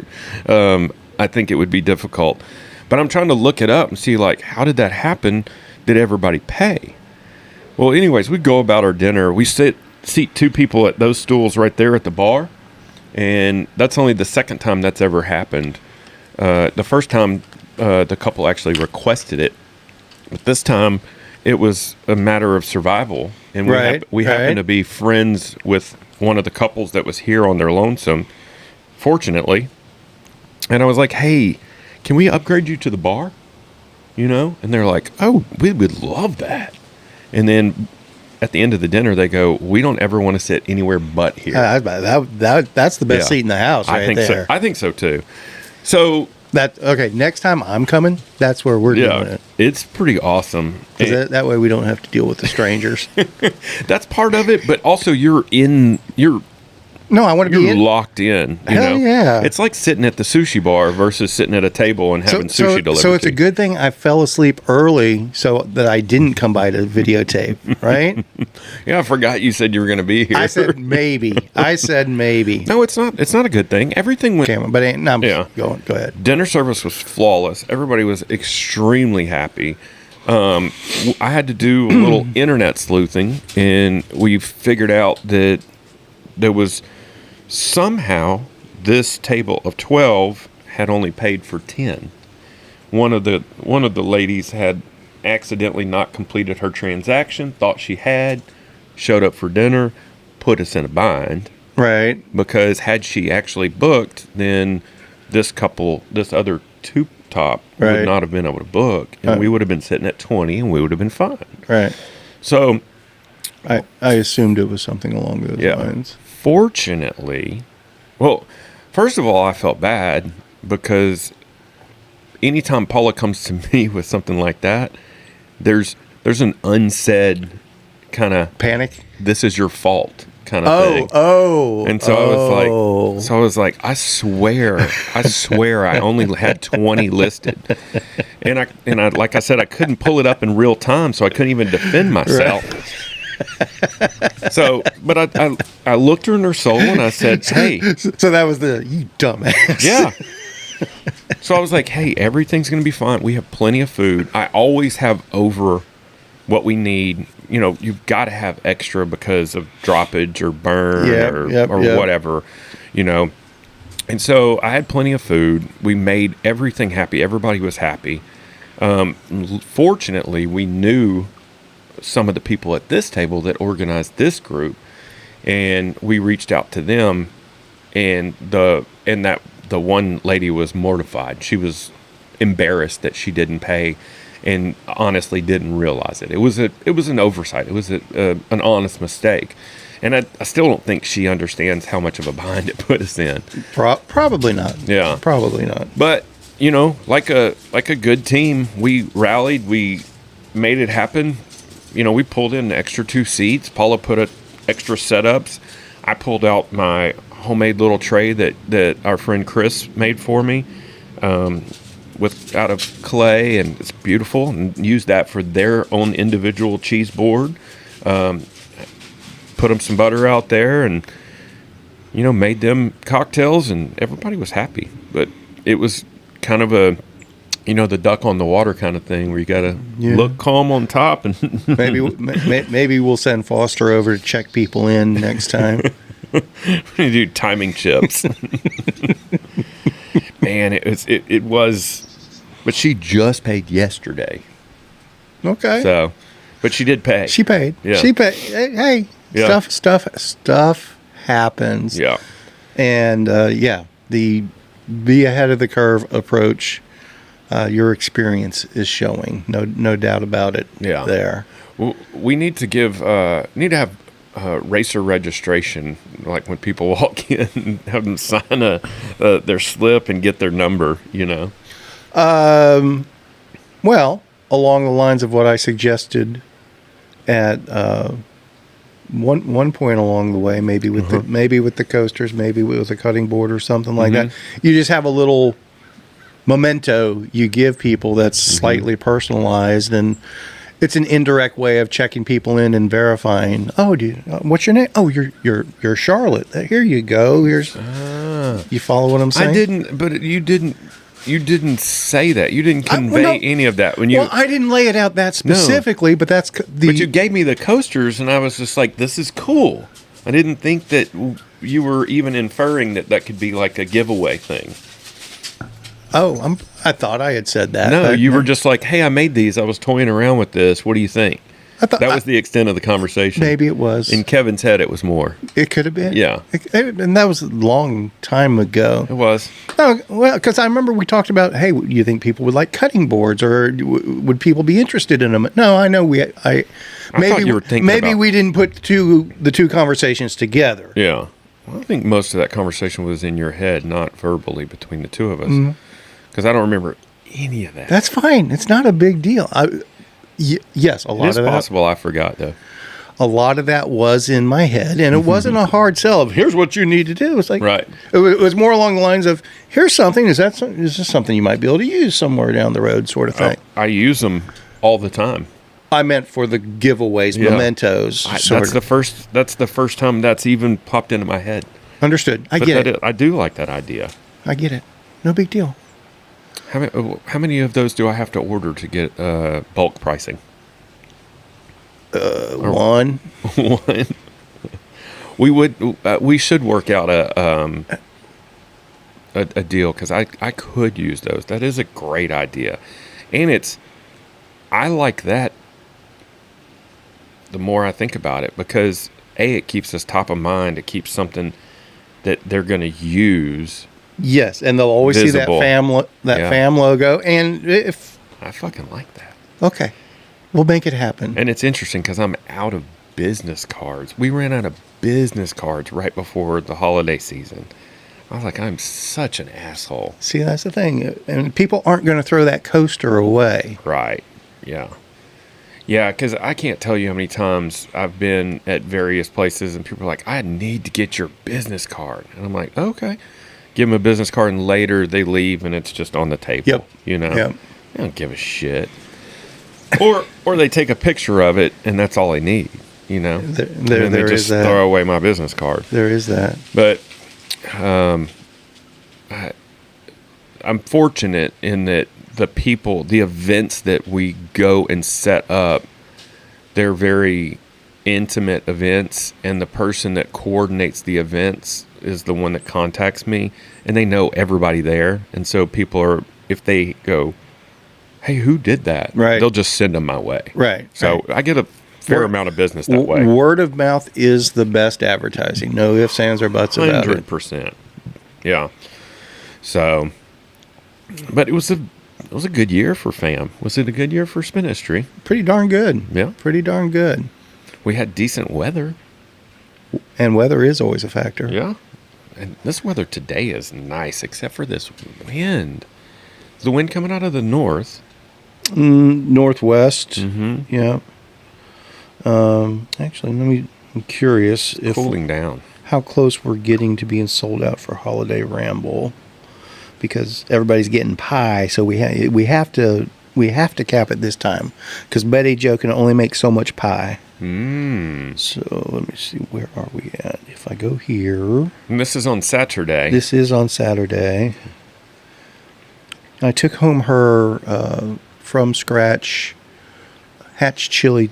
I think it would be difficult. But I'm trying to look it up and see, like, how did that happen? Did everybody pay? Well, anyways, we go about our dinner. We seat 2 people at those stools right there at the bar. And that's only the second time that's ever happened. The first time, the couple actually requested it. But this time, it was a matter of survival. And we happened to be friends with one of the couples that was here on their lonesome, fortunately. And I was like, hey, can we upgrade you to the bar? And they're like, oh, we would love that. And then at the end of the dinner, they go, we don't ever want to sit anywhere but here. That's the best seat in the house right there. I think so, too. So next time I'm coming, that's where we're doing it. It's pretty awesome. That way we don't have to deal with the strangers. That's part of it, but also No, I want to be locked in. Hell yeah. It's like sitting at the sushi bar versus sitting at a table and having sushi delivered. So it's a good thing I fell asleep early so that I didn't come by to videotape, right? Yeah, I forgot you said you were going to be here. I said maybe. No, it's not. It's not a good thing. Everything went. Go ahead. Dinner service was flawless. Everybody was extremely happy. I had to do a little internet sleuthing, and we figured out that there was somehow this table of 12 had only paid for 10. One of the ladies had accidentally not completed her transaction, thought she had, showed up for dinner, put us in a bind. Right. Because had she actually booked, then this other 2 top would not have been able to book, and we would have been sitting at 20, and we would have been fine. Right. So I assumed it was something along those lines. Fortunately, well, first of all, I felt bad because anytime Paula comes to me with something like that, there's an unsaid kind of panic. This is your fault kind of thing. And so I was like, I swear, I only had 20 listed, and I like I said, I couldn't pull it up in real time, so I couldn't even defend myself. Right. So, but I looked her in her soul and I said, hey. So that was you dumbass. Yeah. So I was like, hey, everything's going to be fine. We have plenty of food. I always have over what we need. You've got to have extra because of droppage or burn or whatever, And so I had plenty of food. We made everything happy. Everybody was happy. Fortunately, we knew some of the people at this table that organized this group, and we reached out to them, and that the one lady was mortified. She was embarrassed that she didn't pay, and honestly didn't realize it. It was an oversight. It was an honest mistake, and I still don't think she understands how much of a bind it put us in. Probably not. Yeah, probably not. But like a good team, we rallied. We made it happen. We pulled in an extra 2 seats. Paula put extra setups. I pulled out my homemade little tray that our friend Chris made for me. Out of clay, and it's beautiful, and use that for their own individual cheese board. Put them some butter out there, and made them cocktails, and everybody was happy. But it was kind of a the duck on the water kind of thing, where you got to look calm on top, and maybe we'll send Foster over to check people in next time. We do timing chips. Man, it was, but she just paid yesterday. Okay. So, but she did pay. She paid. Yeah. She paid. Hey, Yeah. stuff happens. Yeah. And the be ahead of the curve approach, your experience is showing. No doubt about it. Yeah. There. Well, we need to have racer registration, like when people walk in, and have them sign their slip and get their number. Well, along the lines of what I suggested at one point along the way, maybe with the coasters, maybe with a cutting board or something like that. You just have a little memento you give people that's slightly personalized, and it's an indirect way of checking people in and verifying. Oh, what's your name? Oh, you're Charlotte. Here you go. Here's. You follow what I'm saying? I didn't, but you didn't say that. You didn't convey any of that when you. Well, I didn't lay it out that specifically, but that's But you gave me the coasters, and I was just like, "This is cool." I didn't think that you were even inferring that could be like a giveaway thing. Oh, I thought I had said that. No, you were just like, "Hey, I made these. I was toying around with this. What do you think?" I thought that was the extent of the conversation. Maybe it was. In Kevin's head, it was more. It could have been. Yeah. And that was a long time ago. It was. Oh, well, because I remember we talked about, hey, do you think people would like cutting boards, or would people be interested in them? No, I know maybe thought you were thinking maybe we didn't put the two conversations together. Yeah. Well, I think most of that conversation was in your head, not verbally between the two of us. Because I don't remember any of that. That's fine. It's not a big deal. Yes, a lot of that. It's possible I forgot, though. A lot of that was in my head, and it wasn't a hard sell of, here's what you need to do. It's like, right. It was more along the lines of, here's something. Is this something you might be able to use somewhere down the road, sort of thing? I use them all the time. I meant for the giveaways, mementos. That's the first time that's even popped into my head. Understood. I get it. I do like that idea. I get it. No big deal. How many of those do I have to order to get bulk pricing? One. One. We should work out a deal, because I could use those. That is a great idea, and I like that. The more I think about it, because it keeps us top of mind. It keeps something that they're going to use. Yes, and they'll always visible. See that fam logo, and if I fucking like that. Okay, we'll make it happen. And it's interesting because I'm out of business cards. We ran out of business cards right before the holiday season. I was like, I'm such an asshole. See, that's the thing, and people aren't going to throw that coaster away. Right? Yeah. Yeah, because I can't tell you how many times I've been at various places and people are like, I need to get your business card. And I'm like, okay. Give them a business card, and later they leave and it's just on the table. Yep. They don't give a shit. Or they take a picture of it and that's all they need, and then they just throw away my business card. There is that. But I'm fortunate in that the events that we go and set up, they're very intimate events, and the person that coordinates the events is the one that contacts me, and they know everybody there. And so if they go, hey, who did that? Right. They'll just send them my way. Right. So I get a fair amount of business that way. Word of mouth is the best advertising. No ifs, ands, or buts about it. 100%. Yeah. So, but it was a good year for FAM. Was it a good year for Spin History? Pretty darn good. Yeah. Pretty darn good. We had decent weather. And weather is always a factor. Yeah. And this weather today is nice, except for this wind. Is the wind coming out of the north? Northwest. Mm-hmm. Yeah. Actually, I'm curious if Cooling down. how close we're getting to being sold out for Holiday Ramble, because everybody's getting pie, so we have to cap it this time, because Betty Jo can only make so much pie. So let me see, where are we at? If I go here, And this is on Saturday. this is on Saturday. I took home her from scratch hatch chili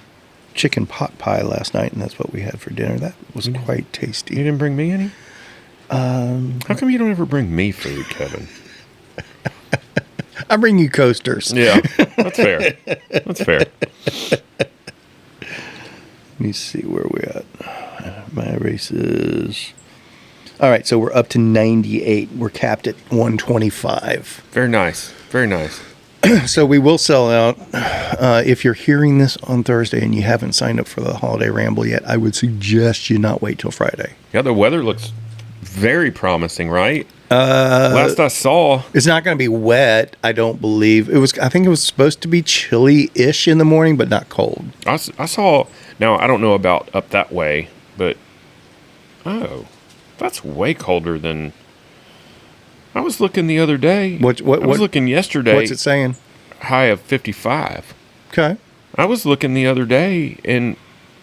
chicken pot pie last night, and that's what we had for dinner. That was quite You tasty. didn't bring me any? How come you don't ever bring me food, Kevin? I bring you coasters. Yeah, that's fair. That's fair. Let me see where we're at. My races. All right, so we're up to 98. We're capped at 125. Very nice. Very nice. So we will sell out. If you're hearing this on Thursday and you haven't signed up for the Holiday Ramble yet, I would suggest you not wait till Friday. Yeah, the weather looks very promising, right? Last I saw, It's not going to be wet, I don't believe. I think it was supposed to be chilly-ish in the morning, but not cold. I saw. Now I don't know about up that way, but that's way colder than. I was looking the other day. I was looking yesterday. What's it saying? High of 55. Okay. I was looking the other day, and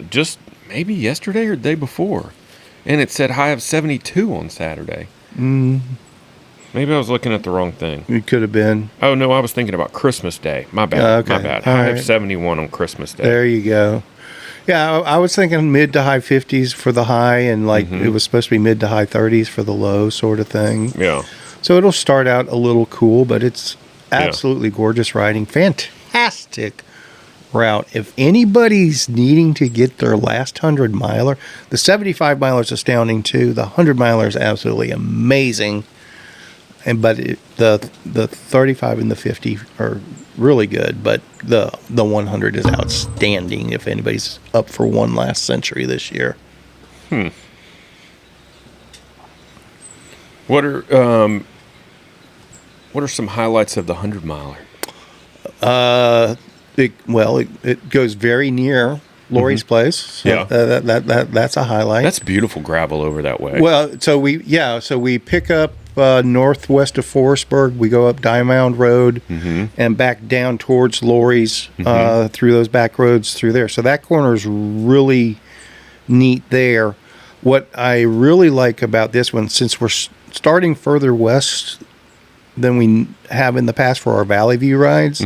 just maybe yesterday or the day before, and it said high of 72 on Saturday. Maybe I was looking at the wrong thing. It could have been. Oh, no, I was thinking about Christmas Day. My bad. Okay. My bad. All High right. of 71 on Christmas Day. There you go. Yeah, I was thinking mid to high 50s for the high, and it was supposed to be mid to high 30s for the low sort of thing. Yeah. So it'll start out a little cool, but it's absolutely gorgeous riding. Fantastic route. If anybody's needing to get their last 100 miler, the 75 miler is astounding too. The 100 miler is absolutely amazing. But the 35 and the 50 are really good, but the 100 is outstanding if anybody's up for one last century this year. What are some highlights of the 100 miler? It goes very near Lori's place. So Yeah. that's a highlight. That's beautiful gravel over that way. Well, so we pick up northwest of Forestburg. We go up Diamond Road and back down towards Lori's through those back roads through there. So that corner is really neat there. What I really like about this one, since we're starting further west than we have in the past for our Valley View rides,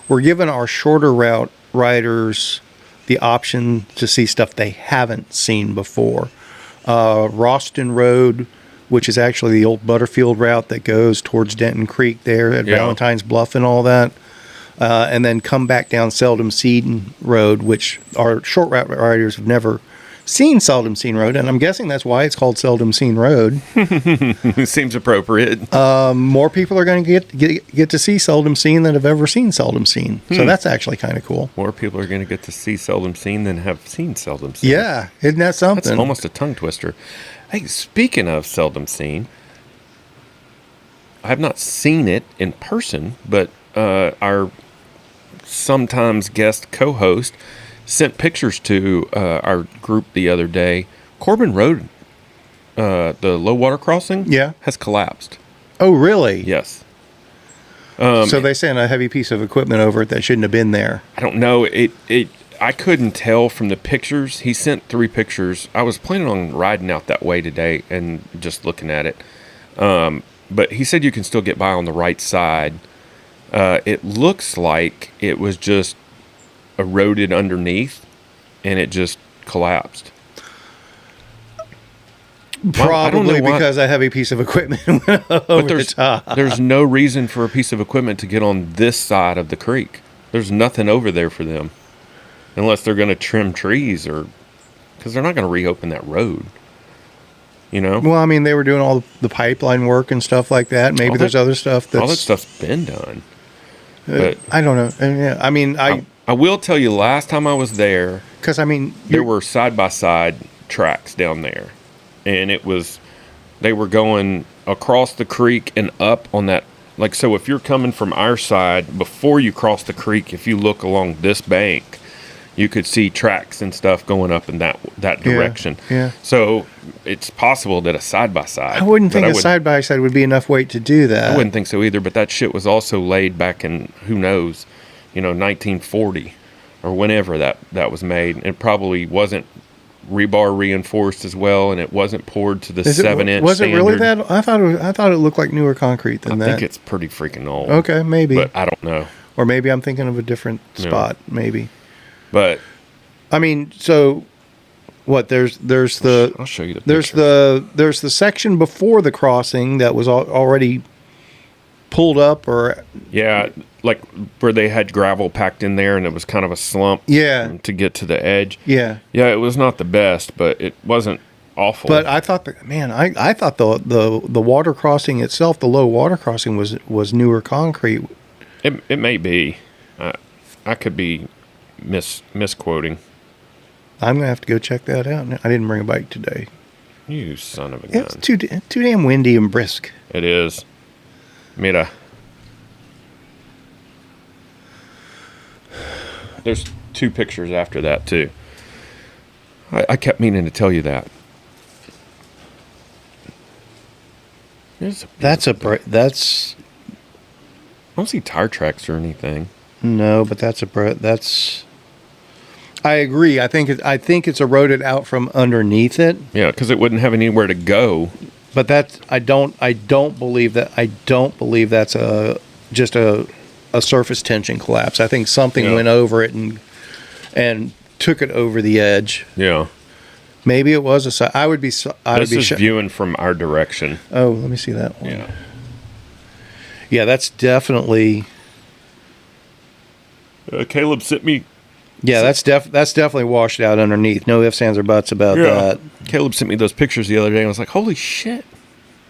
we're giving our shorter route riders the option to see stuff they haven't seen before. Roston Road, which is actually the old Butterfield route that goes towards Denton Creek there at Valentine's Bluff and all that. And then come back down Seldom Seen Road, which our short route riders have never seen Seldom Seen Road, and I'm guessing that's why it's called Seldom Seen Road. Seems appropriate. More people are going to get to see Seldom Seen than have ever seen Seldom Seen. So that's actually kind of cool. More people are going to get to see Seldom Seen than have seen Seldom Seen. Yeah, isn't that something? That's almost a tongue twister. Hey, speaking of Seldom Seen, I have not seen it in person, but our sometimes guest co-host sent pictures to our group the other day. Corbin Road, the low water crossing, has collapsed. Oh, really? Yes. So they sent a heavy piece of equipment over it that shouldn't have been there. I don't know. I couldn't tell from the pictures. He sent 3 pictures. I was planning on riding out that way today and just looking at it. But he said you can still get by on the right side. It looks like it was just eroded underneath and it just collapsed. Probably because a heavy piece of equipment went over the top. There's no reason for a piece of equipment to get on this side of the creek. There's nothing over there for them. Unless they're going to trim trees, or because they're not going to reopen that road. You know? Well, I mean, they were doing all the pipeline work and stuff like that. Maybe there's other stuff that's... All that stuff's been done. But I don't know. Yeah, I mean, I will tell you, last time I was there... Because, I mean... There were side-by-side tracks down there. And they were going across the creek and up on that... Like, so if you're coming from our side, before you cross the creek, if you look along this bank, you could see tracks and stuff going up in that direction. Yeah. So it's possible that a side-by-side... I wouldn't think a side-by-side would be enough weight to do that. I wouldn't think so either, but that shit was also laid back in, who knows, 1940 or whenever that was made. It probably wasn't rebar reinforced as well, and it wasn't poured to the 7-inch Was it standard. really that? I thought it looked like newer concrete than that. I think it's pretty freaking old. Okay, maybe. But I don't know. Or maybe I'm thinking of a different spot, maybe. But I mean, so what? There's the... I'll show you the picture. There's the section before the crossing that was already pulled up, or... Yeah, like where they had gravel packed in there and it was kind of a slump to get to the edge. Yeah. Yeah, it was not the best, but it wasn't awful. But I thought I thought the water crossing itself, the low water crossing was newer concrete. It may be. I could be misquoting. I'm going to have to go check that out. I didn't bring a bike today. You son of a gun. It's too damn windy and brisk. It is. Mira. There's 2 pictures after that, too. I kept meaning to tell you that. That's I don't see tire tracks or anything. No, but that's... I agree. I think it's eroded out from underneath it. Yeah, because it wouldn't have anywhere to go. But I don't believe that's just a surface tension collapse. I think something went over it and took it over the edge. Yeah. Maybe it was a side. This is viewing from our direction. Oh, let me see that one. Yeah. Yeah, that's definitely... Caleb sent me... Yeah, that's definitely washed out underneath. No ifs, ands, or buts about that. Caleb sent me those pictures the other day, and I was like, holy shit.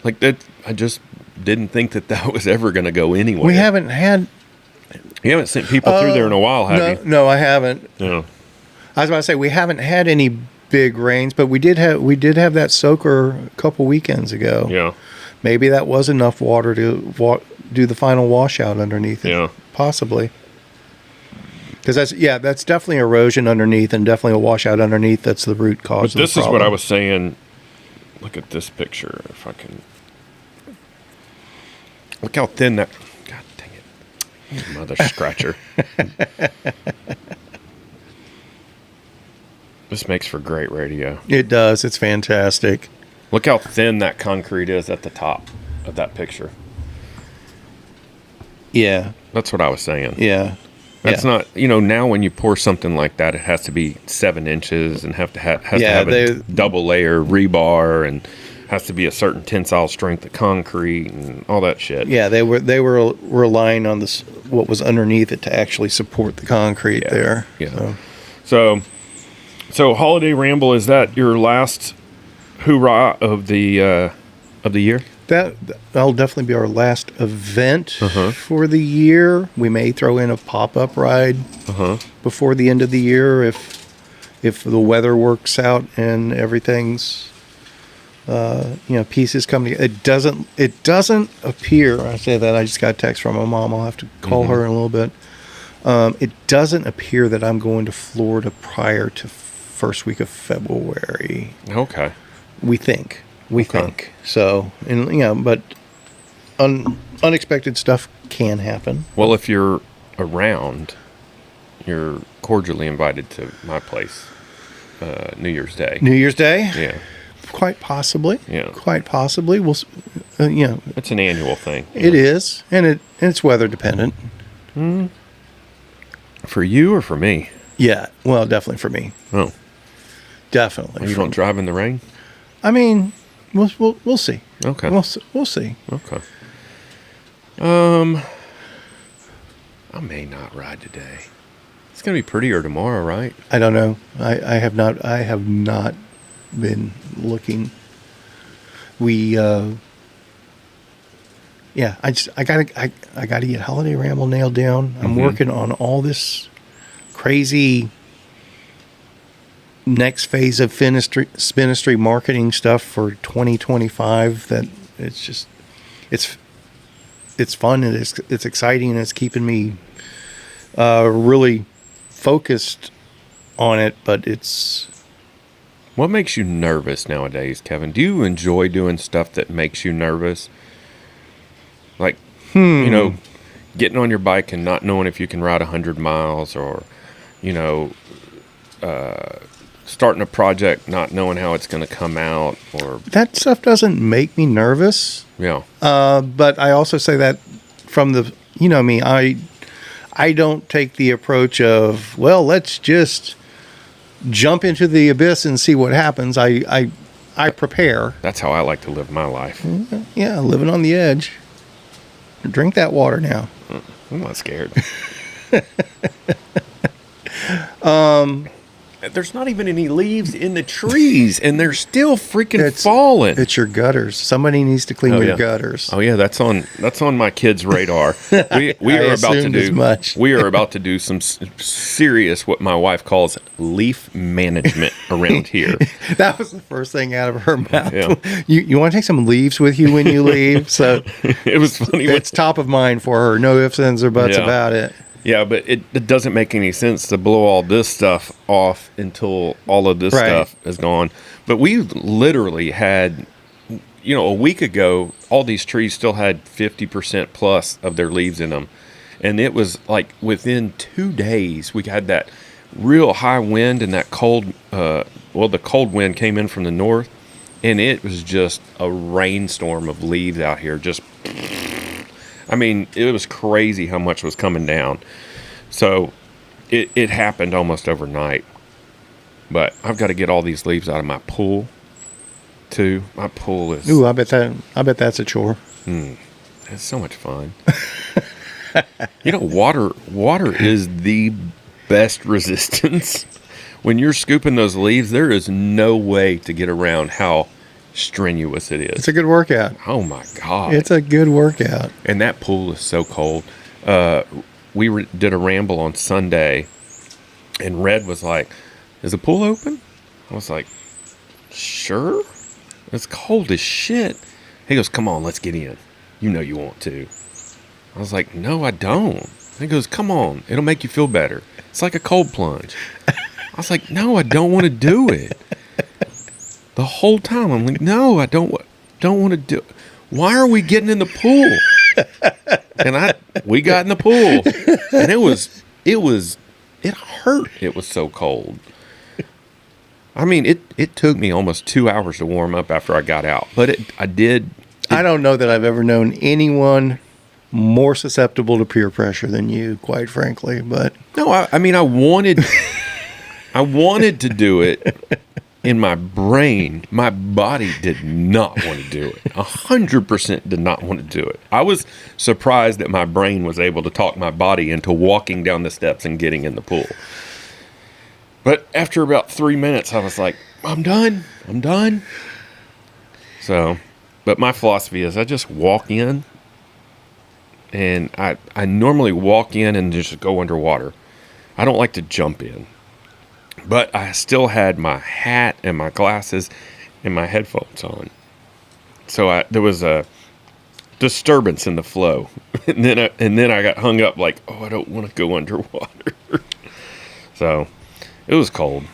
Like, that, I just didn't think that was ever going to go anywhere. We haven't had... You haven't sent people through there in a while, have you? No, I haven't. No. I was about to say, we haven't had any big rains, but we did have that soaker a couple weekends ago. Yeah. Maybe that was enough water to do the final washout underneath it. Yeah. Possibly. Because that's definitely erosion underneath and definitely a washout underneath. That's the root cause of the problem. This is what I was saying. Look at this picture. If I can... Look how thin that... God dang it. You mother scratcher. This makes for great radio. It does. It's fantastic. Look how thin that concrete is at the top of that picture. Yeah. That's what I was saying. Yeah. That's not, now when you pour something like that, it has to be 7 inches and has to have a double layer rebar and has to be a certain tensile strength of concrete and all that shit. Yeah, they were relying on this, what was underneath it to actually support the concrete there. Yeah. So Holiday Ramble, is that your last hoorah of the year? That'll definitely be our last event for the year. We may throw in a pop-up ride before the end of the year if the weather works out and everything's pieces come together. It doesn't appear. I say that I just got a text from my mom. I'll have to call her in a little bit. It doesn't appear that I'm going to Florida prior to first week of February. Okay. We think. So, but unexpected stuff can happen. Well, if you're around, you're cordially invited to my place New Year's Day. New Year's Day? Yeah. Quite possibly. Yeah. Quite possibly. We'll, It's an annual thing. It is, and it's weather dependent. For you or for me? Yeah. Well, definitely for me. Oh. Definitely. You don't drive in the rain? I mean, we'll see. Okay. We'll see. Okay. I may not ride today. It's gonna be prettier tomorrow, right? I don't know. I have not been looking we yeah, I gotta get Holiday Ramble nailed down. I'm working on all this crazy next phase of Spinistry marketing stuff for 2025. That it's fun and it's exciting and it's keeping me really focused on it. But it's What makes you nervous nowadays, Kevin? Do you enjoy doing stuff that makes you nervous? Like, you know, getting on your bike and not knowing if you can ride 100 miles, or, you know, starting a project, not knowing how it's going to come out, or that stuff doesn't make me nervous. yeah, But I also say that from the, you know me, I don't take the approach of, well, let's just jump into the abyss and see what happens. I prepare. that's how I like to live my life. Yeah, living on the edge. Drink that water now. I'm not scared. There's not even any leaves in the trees, and they're still freaking falling. It's your gutters. Somebody needs to clean your gutters. Oh yeah, that's on my kids' radar. We are about to assumed do as much. We are about to do some serious, what my wife calls leaf management around here. That was the first thing out of her mouth. Yeah. You want to take some leaves with you when you leave? So It was funny. it's top of mind for her. No ifs, ands, or buts Yeah. about it. Yeah, but it doesn't make any sense to blow all this stuff off until all of this Right. stuff is gone. But we literally had, you know, a week ago, all these trees still had 50% plus of their leaves in them. And it was like within 2 days, we had that real high wind and that cold, the cold wind came in from the north. And it was just a rainstorm of leaves out here. Just, I mean, it was crazy how much was coming down. So it happened almost overnight. But I've got to get all these leaves out of my pool, too. My pool is... Ooh, I bet that's a chore. It's so much fun. You know, water is the best resistance. When you're scooping those leaves, there is no way to get around how strenuous it is. It's a good workout. Oh my God. It's a good workout. And that pool is so cold. We did a ramble on Sunday, and Red was like, "Is the pool open?" I was like, "Sure." It's cold as shit. He goes, "Come on, let's get in. You know you want to." I was like, "No, I don't." He goes, "Come on, it'll make you feel better. It's like a cold plunge." I was like, "No, I don't want to do it." The whole time I'm like, "No, I don't want to do it. Why are we getting in the pool?" And we got in the pool, and it hurt. It was so cold. I mean, it took me almost 2 hours to warm up after I got out, but I did. I don't know that I've ever known anyone more susceptible to peer pressure than you, quite frankly. But No, I mean, I wanted to do it. In my brain, my body did not want to do it. 100% did not want to do it. I was surprised that my brain was able to talk my body into walking down the steps and getting in the pool. But after about 3 minutes, I was like, I'm done. So, but my philosophy is I just walk in, and I normally walk in and just go underwater. I don't like to jump in. But I still had my hat and my glasses and my headphones on. So there was a disturbance in the flow. and then I got hung up like, oh, I don't want to go underwater. So it was cold.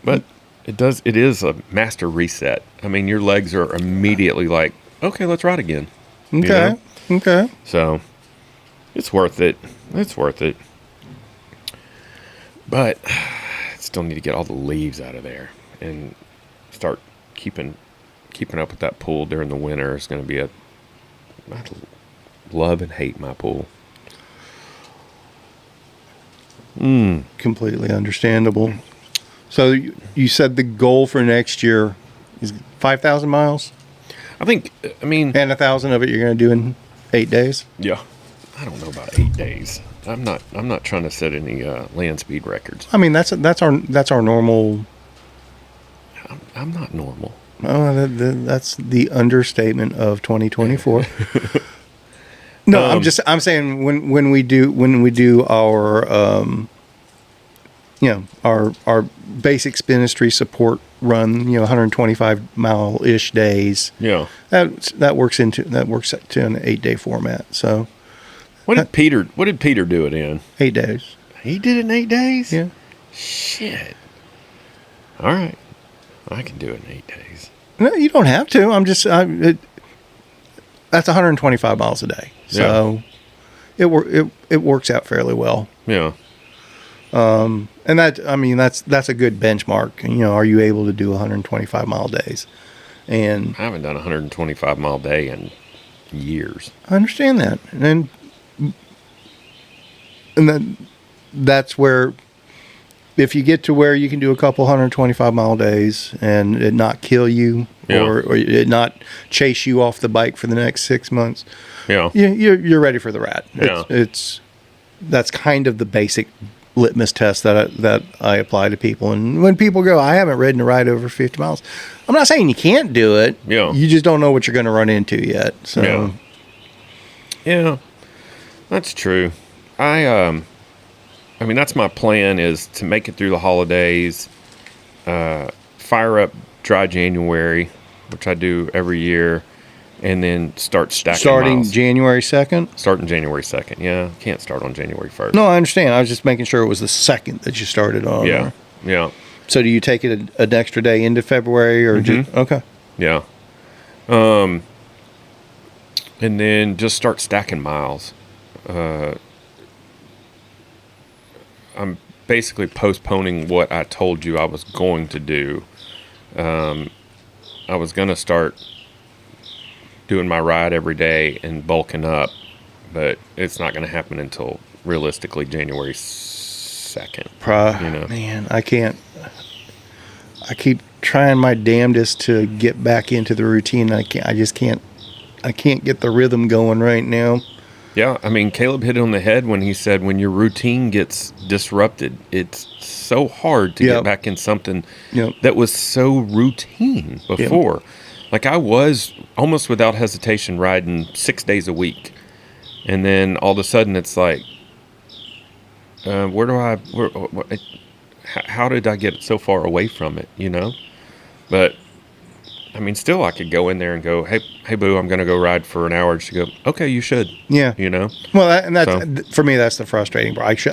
But it is a master reset. I mean, your legs are immediately like, okay, let's ride again. okay, You know? okay. So it's worth it. But still need to get all the leaves out of there and start keeping up with that pool during the winter. It's going to be I love and hate my pool. Completely understandable. So you said the goal for next year is 5,000 miles, I mean, and 1,000 of it you're going to do in 8 days. yeah, I don't know about 8 days. I'm not trying to set any land speed records. I mean, that's our normal. I'm not normal. Oh, that's the understatement of 2024. No, I'm saying when we do our our basic spinistry support run, 125 mile-ish days. Yeah. That works to an 8-day format. So What did Peter do it in? 8 days. He did it in 8 days? Yeah. Shit. All right. I can do it in 8 days. No, you don't have to. That's 125 miles a day. So it works out fairly well. Yeah. And that's a good benchmark. Are you able to do 125 mile days? And I haven't done a 125 mile day in years. I understand that. And then that's where, if you get to where you can do a couple 125 mile days and it not kill you or it not chase you off the bike for the next 6 months, you're ready for the ride. That's kind of the basic litmus test that I apply to people. And when people go, I haven't ridden a ride over 50 miles, I'm not saying you can't do it. Yeah. You just don't know what you're going to run into yet. So yeah, that's true. I mean, that's my plan, is to make it through the holidays, fire up dry January, which I do every year, and then start stacking miles. January 2nd? Starting January 2nd, yeah. Can't start on January 1st. No, I understand. I was just making sure it was the 2nd that you started on. Yeah. So do you take it an extra day into February or just... Okay. Yeah. And then just start stacking miles. I'm basically postponing what I told you I was going to do. I was going to start doing my ride every day and bulking up, but it's not going to happen until realistically January 2nd. Man, I can't. I keep trying my damnedest to get back into the routine. I can't get the rhythm going right now. Yeah, I mean, Caleb hit it on the head when he said when your routine gets disrupted, it's so hard to get back in something that was so routine before. Like, I was almost without hesitation riding 6 days a week. And then all of a sudden it's like, how did I get so far away from it, But, I mean, still I could go in there and go, hey, boo, I'm going to go ride for an hour. She go, okay, you should. Yeah. Well, for me, that's the frustrating part.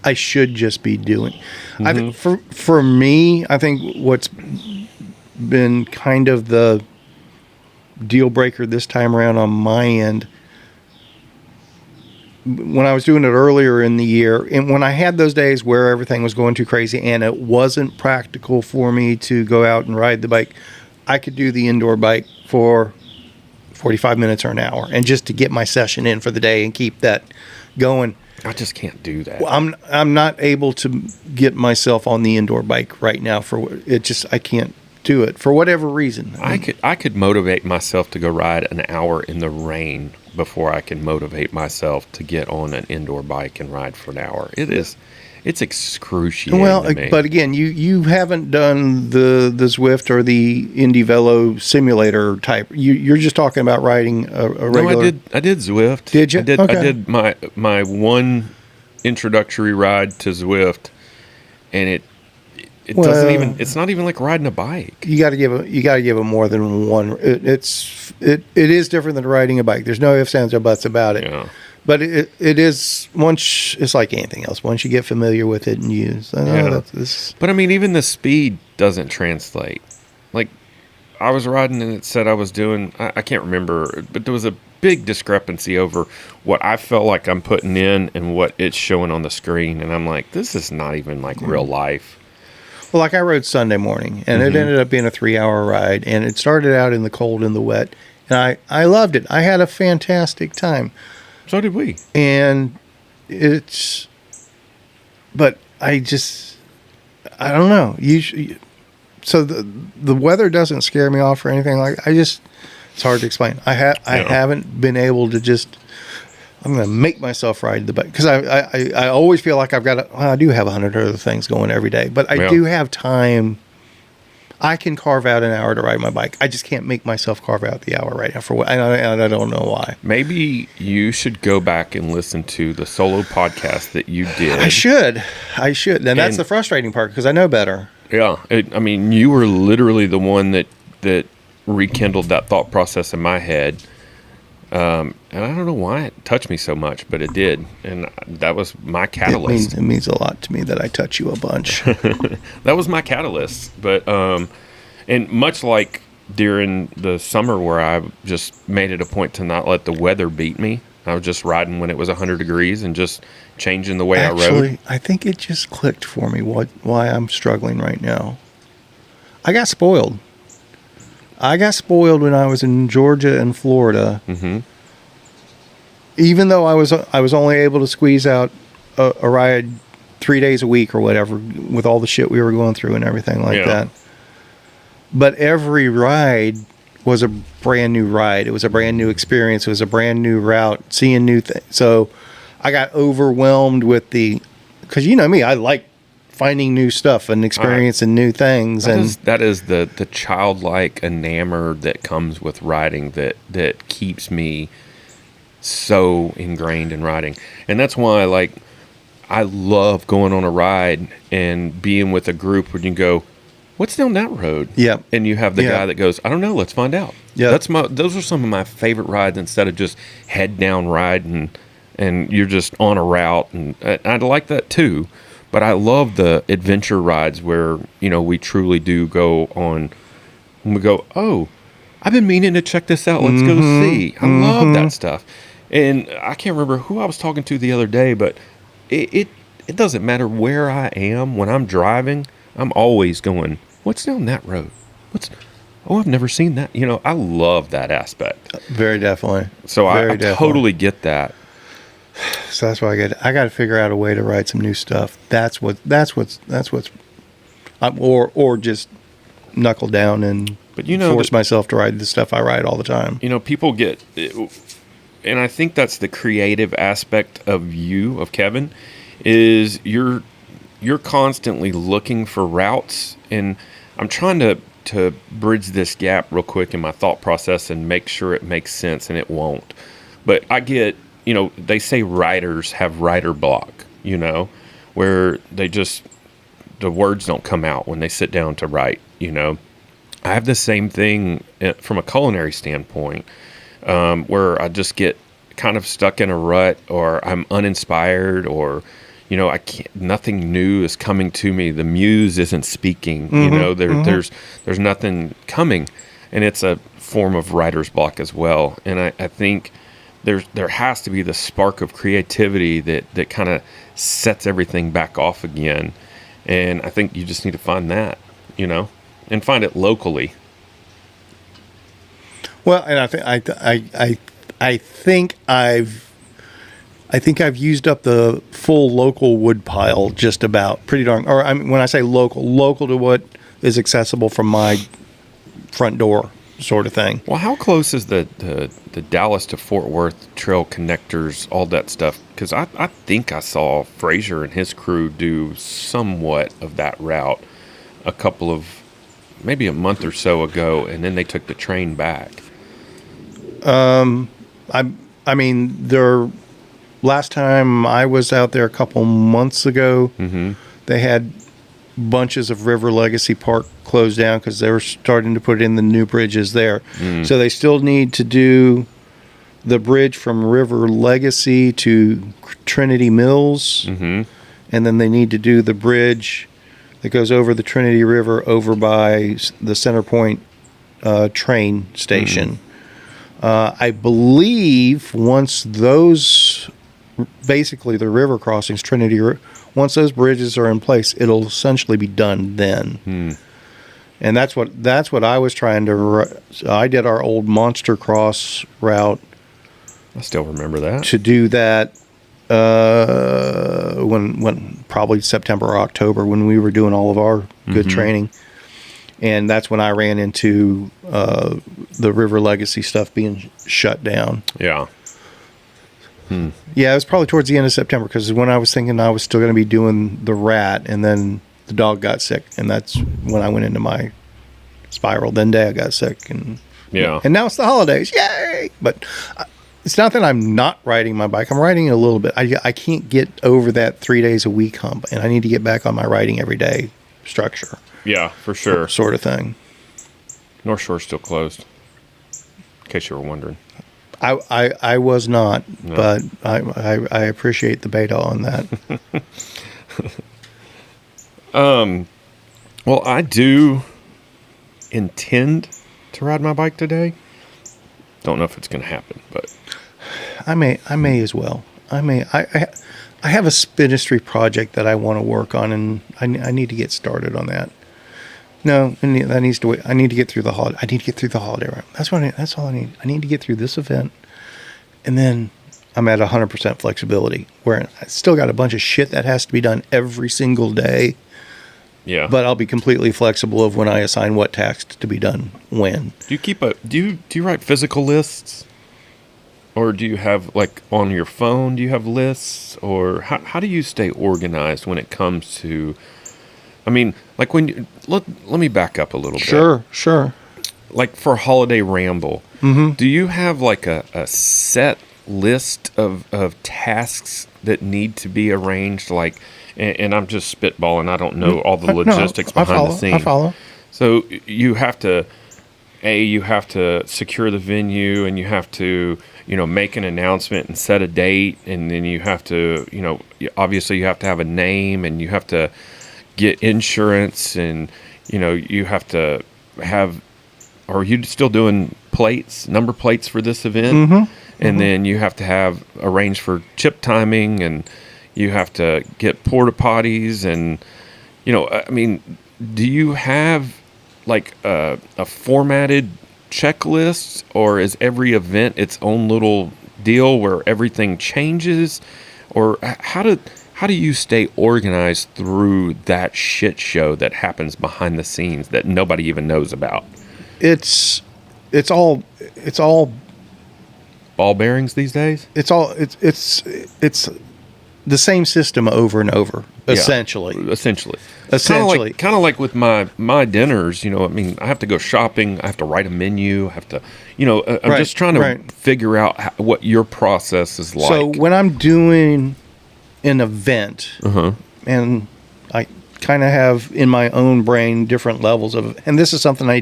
I should just be doing. I think for me, I think what's been kind of the deal breaker this time around on my end, when I was doing it earlier in the year, and when I had those days where everything was going too crazy and it wasn't practical for me to go out and ride the bike, I could do the indoor bike for 45 minutes or an hour, and just to get my session in for the day and keep that going. I just can't do that. Well, I'm not able to get myself on the indoor bike right now I can't do it for whatever reason. I could motivate myself to go ride an hour in the rain before I can motivate myself to get on an indoor bike and ride for an hour. It's excruciating to me. But again, you haven't done the Zwift or the Indy Velo simulator type. You're just talking about riding a regular. No, I did Zwift. Did you? I did my one introductory ride to Zwift, and it doesn't even. It's not even like riding a bike. You got to give it more than one. It is different than riding a bike. There's no ifs, ands, or buts about it. Yeah. But it is, it's like anything else. Once you get familiar with it and use, But I mean, even the speed doesn't translate. Like, I was riding and it said I was doing, I can't remember, but there was a big discrepancy over what I felt like I'm putting in and what it's showing on the screen. And I'm like, this is not even like real life. Well, like I rode Sunday morning, and it ended up being a 3-hour ride, and it started out in the cold and the wet, and I loved it. I had a fantastic time. So did we. And but I don't know. So the weather doesn't scare me off or anything like. It's hard to explain. I haven't been able to just. I'm going to make myself ride the bike because I always feel like I do have 100 other things going every day, but I do have time. I can carve out an hour to ride my bike. I just can't make myself carve out the hour right now for what, and I don't know why. Maybe you should go back and listen to the solo podcast that you did. I should. And that's the frustrating part because I know better. Yeah. I mean, you were literally the one that rekindled that thought process in my head. And I don't know why it touched me so much, but it did. And that was my catalyst. It means a lot to me that I touch you a bunch. That was my catalyst. But, and much like during the summer where I just made it a point to not let the weather beat me, I was just riding when it was 100 degrees and just changing the way I rode. Actually, I think it just clicked for me why I'm struggling right now. I got spoiled. When I was in Georgia and Florida. Mm-hmm. Even though I was only able to squeeze out a ride 3 days a week or whatever with all the shit we were going through and everything like that. But every ride was a brand new ride. It was a brand new experience. It was a brand new route, seeing new things. So I got overwhelmed with because you know me, I like finding new stuff and experiencing new things. That is the childlike enamor that comes with riding that keeps me so ingrained in riding. And that's why I love going on a ride and being with a group where you can go, what's down that road? Yeah. And you have the guy that goes, I don't know, let's find out. Yeah. Those are some of my favorite rides instead of just head down ride and you're just on a route. And I like that too. But I love the adventure rides where, you know, we truly do go on, and we go, oh, I've been meaning to check this out. Let's go see. I love that stuff. And I can't remember who I was talking to the other day, but it doesn't matter where I am. When I'm driving, I'm always going, what's down that road? I've never seen that. You know, I love that aspect. Very definitely. So I totally get that. So that's why I got to figure out a way to write some new stuff. That's what's or just knuckle down and force myself to ride the stuff I ride all the time. You know, people get, and I think that's the creative aspect of Kevin, is you're constantly looking for routes, and I'm trying to bridge this gap real quick in my thought process and make sure it makes sense, and it won't. But I get, you know, they say writers have writer block, you know, where the words don't come out when they sit down to write, you know. I have the same thing from a culinary standpoint, where I just get kind of stuck in a rut, or I'm uninspired, or, you know, nothing new is coming to me. The muse isn't speaking, you know, there's nothing coming, and it's a form of writer's block as well. And I think there has to be the spark of creativity that kind of sets everything back off again. And I think you just need to find that, you know, and find it locally. Well, and I think I've used up the full local wood pile just about pretty darn. Or I mean, when I say local to what is accessible from my front door, sort of thing. Well, how close is the Dallas to Fort Worth trail connectors, all that stuff? Because I think I saw Frazier and his crew do somewhat of that route maybe a month or so ago, and then they took the train back. I mean, last time I was out there a couple months ago, they had bunches of River Legacy Park closed down because they were starting to put in the new bridges there. So they still need to do the bridge from River Legacy to Trinity Mills, and then they need to do the bridge that goes over the Trinity River over by the Center Point train station. I believe once those, basically the river crossings, once those bridges are in place, it'll essentially be done then. And that's what I was trying to. I did our old Monster Cross route. I still remember that. To do that when probably September or October when we were doing all of our good training. And that's when I ran into the River Legacy stuff being shut down. Yeah. Yeah, it was probably towards the end of September because when I was thinking I was still going to be doing the rat, and then the dog got sick, and that's when I went into my spiraled. Then Dad got sick, and Yeah. and now it's the holidays. Yay! But it's not that I'm not riding my bike. I'm riding it a little bit. I can't get over that 3 days a week hump, and I need to get back on my riding every day structure. Yeah, for sure. Sort of thing. North Shore's still closed, in case you were wondering. I was not, No. but I appreciate the beta on that. Well, I do intend to ride my bike today. Don't know if it's going to happen, but I may as well. I have a spinistry project that I want to work on, and I need to get started on that. No, that needs to wait. I need to get through the holiday. I need to get through the holiday round. That's all I need. I need to get through this event, and then I'm at 100% flexibility, where I still got a bunch of shit that has to be done every single day. yeah. But I'll be completely flexible of when I assign what tasks to be done when. Do you write physical lists, or do you have like on your phone? Do you have lists, or how do you stay organized when it comes to? I mean, like let me back up a little bit. Sure. Like for Holiday Ramble, do you have like a set list of tasks that need to be arranged? Like, and I'm just spitballing. I don't know all the logistics behind the scenes. I follow. So you have to secure the venue, and you have to, make an announcement and set a date, and then you have to, obviously you have to have a name, and you have to get insurance, and, you have to have, are you still doing number plates for this event? And then you have to have arranged for chip timing, and you have to get porta potties, and, I mean, do you have like a formatted checklist, or is every event its own little deal where everything changes? Or how do you stay organized through that shit show that happens behind the scenes that nobody even knows about? It's all Ball bearings these days? it's the same system over and over, essentially. Essentially. Kind of like with my dinners, I mean, I have to go shopping, I have to write a menu, I have to, I'm just trying to figure out what your process is like. So when I'm doing an event, and I kind of have in my own brain different levels of, and this is something I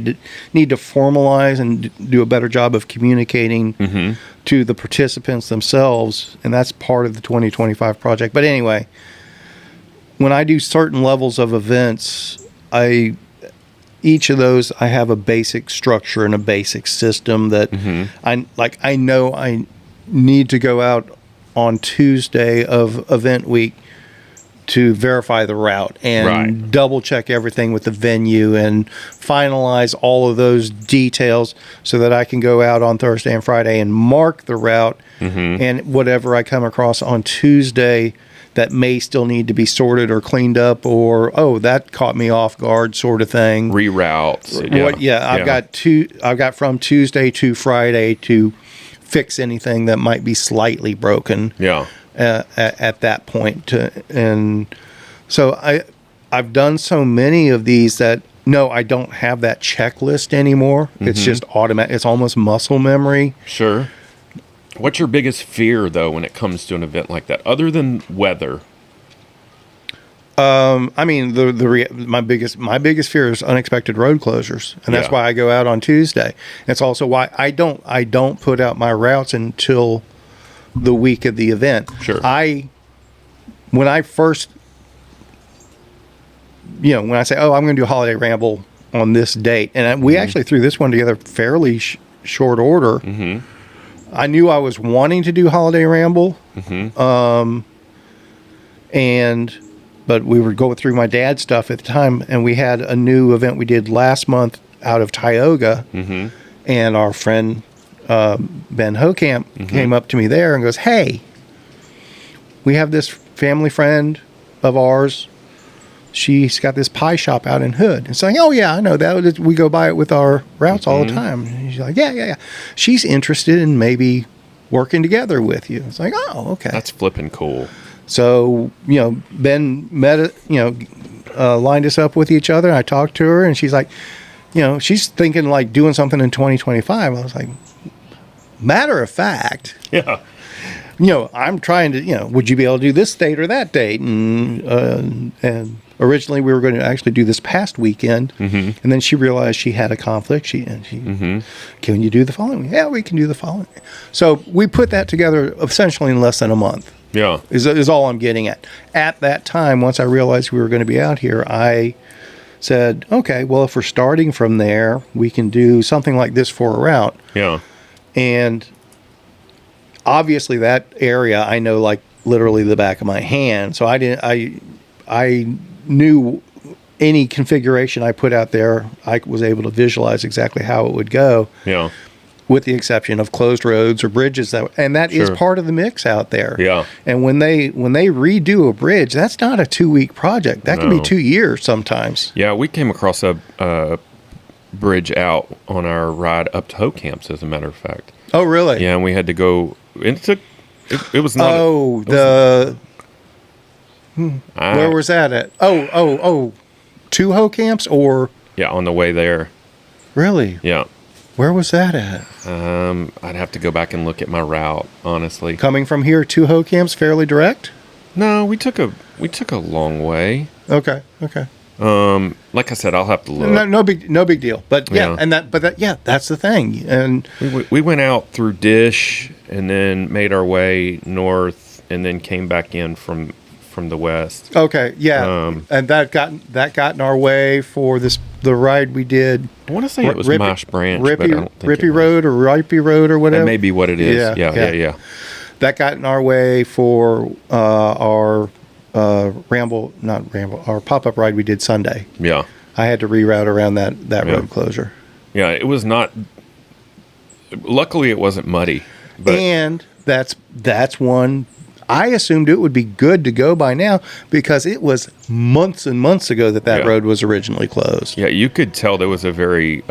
need to formalize and do a better job of communicating to the participants themselves, and that's part of the 2025 project. But anyway, when I do certain levels of events, each of those I have a basic structure and a basic system that I know I need to go out on Tuesday of event week to verify the route and double check everything with the venue and finalize all of those details so that I can go out on Thursday and Friday and mark the route, and whatever I come across on Tuesday that may still need to be sorted or cleaned up, or that caught me off guard, sort of thing. Reroutes. I've got from Tuesday to Friday to fix anything that might be slightly broken. At that point, and so I've done so many of these that no, I don't have that checklist anymore. It's just automatic. It's almost muscle memory. Sure. What's your biggest fear though when it comes to an event like that, other than weather? I mean, my biggest fear is unexpected road closures, and that's why I go out on Tuesday. It's also why I don't put out my routes until the week of the event. Sure. When I first, when I say, I'm going to do a Holiday Ramble on this date, and we actually threw this one together fairly short order. I knew I was wanting to do Holiday Ramble, but we were going through my dad's stuff at the time, and we had a new event we did last month out of Tioga, and our friend Ben Hokamp came up to me there and goes, "Hey, we have this family friend of ours. She's got this pie shop out in Hood." And so, "Oh yeah, I know that. We go by it with our routes all the time." And she's like, yeah. She's interested in maybe working together with you. It's like, oh, okay. That's flipping cool. So, Ben lined us up with each other. I talked to her, and she's like, she's thinking like doing something in 2025. I was like, matter of fact, Yeah. I'm trying to, would you be able to do this date or that date? And originally we were going to actually do this past weekend. And then she realized she had a conflict. Can you do the following? Yeah, we can do the following. So we put that together essentially in less than a month. Yeah. Is all I'm getting at. At that time, once I realized we were going to be out here, I said, okay, well, if we're starting from there, we can do something like this for a route. Yeah. And obviously that area I know like literally the back of my hand. So I knew any configuration I put out there, I was able to visualize exactly how it would go. Yeah. With the exception of closed roads or bridges, and that is part of the mix out there. Yeah. And when they redo a bridge, that's not a 2-week project. That can be 2 years sometimes. Yeah, we came across a bridge out on our ride up to Hope Camps, as a matter of fact. Oh, really? Yeah, and we had to go. It was not. Where was that at? To Ho Camps or? Yeah, on the way there. Really? Yeah. Where was that at? I'd have to go back and look at my route, honestly. Coming from here to Ho Camps, fairly direct? No, we took a long way. Okay. Like I said, I'll have to look. No big deal. But that's the thing. And we went out through Dish and then made our way north and then came back in from the west. Okay, yeah. And that got in our way for the ride we did. I want to say it was Mosh Branch, but I don't think Rippy Road or Ripey Road or whatever. That may be what it is. Yeah. That got in our way for our our pop-up ride we did Sunday. Yeah. I had to reroute around that road closure. Yeah, it was not. Luckily, it wasn't muddy. And that's one. I assumed it would be good to go by now because it was months and months ago that road was originally closed. Yeah, you could tell there was a very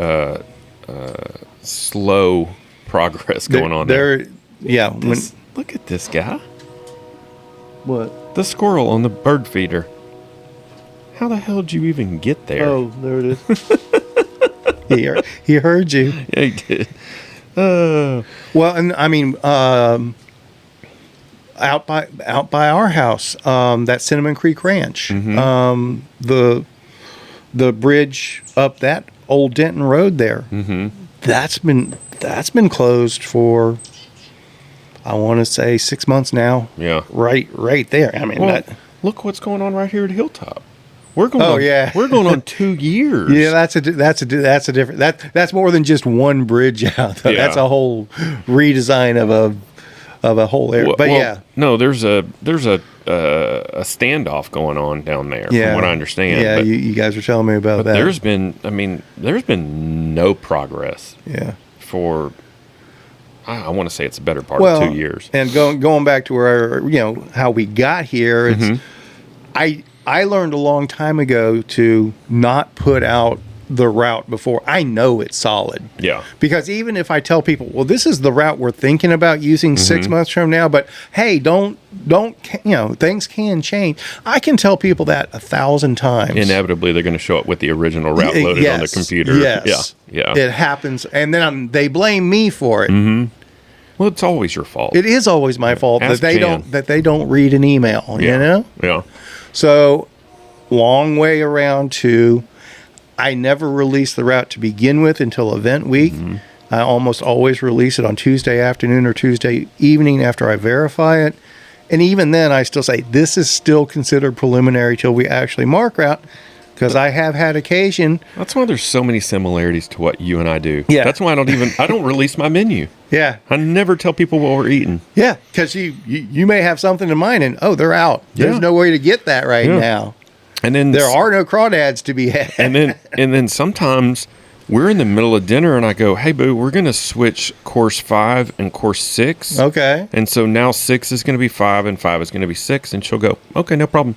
slow progress going on there. Yeah. Look at this guy. What? The squirrel on the bird feeder. How the hell did you even get there? Oh, there it is. He heard you. Yeah, he did. Well, and I mean, out by our house, that Cinnamon Creek Ranch, the bridge up that old Denton Road there, that's been closed for, I want to say 6 months now. Yeah, right there. I mean, look what's going on right here at Hilltop. We're going. We're going on 2 years. Yeah, that's a different. That's more than just one bridge out. Though. Yeah. That's a whole redesign of a whole area. No, there's a standoff going on down there. From what I understand. Yeah, you guys were telling me about that. There's been no progress. Yeah. For I want to say it's a better part of 2 years. And going back to where how we got here, it's I learned a long time ago to not put out the route before I know it's solid. Yeah. Because even if I tell people, well, this is the route we're thinking about using 6 months from now, but hey, don't things can change. I can tell people that 1,000 times. Inevitably, they're going to show up with the original route loaded on the computer. Yes. Yeah. It happens, and then they blame me for it. Well, it's always your fault. It is always my fault that they don't read an email. Yeah. Yeah. So, long way around to, I never release the route to begin with until event week. I almost always release it on Tuesday afternoon or Tuesday evening after I verify it. And even then, I still say, this is still considered preliminary till we actually mark route, because I have had occasion. That's why there's so many similarities to what you and I do. Yeah. That's why I don't release my menu. Yeah. I never tell people what we're eating. Yeah, because you may have something in mind and, they're out. There's no way to get that right now. And then there are no crawdads to be had. And then sometimes we're in the middle of dinner and I go, hey, boo, we're going to switch course 5 and course 6. Okay. And so now 6 is going to be 5 and 5 is going to be 6. And she'll go, okay, no problem.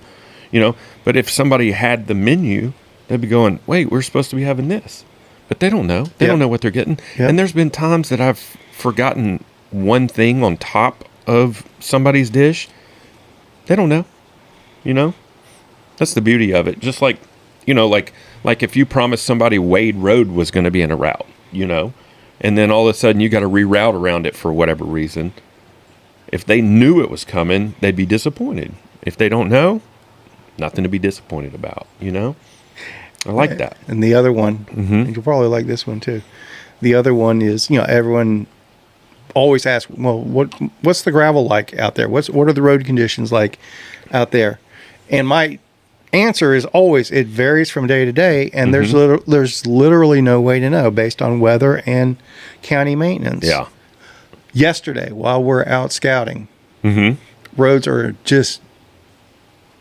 But if somebody had the menu, they'd be going, wait, we're supposed to be having this. But they don't know. They don't know what they're getting. Yep. And there's been times that I've forgotten one thing on top of somebody's dish. They don't know. That's the beauty of it. Just like like if you promised somebody Wade Road was going to be in a route, and then all of a sudden you got to reroute around it for whatever reason. If they knew it was coming, they'd be disappointed. If they don't know, nothing to be disappointed about, I like that. And the other one, you'll probably like this one too. The other one is, everyone always asks, well, what's the gravel like out there? What are the road conditions like out there? And my answer is always, it varies from day to day, and there's literally no way to know based on weather and county maintenance. Yeah. Yesterday, while we're out scouting, roads are just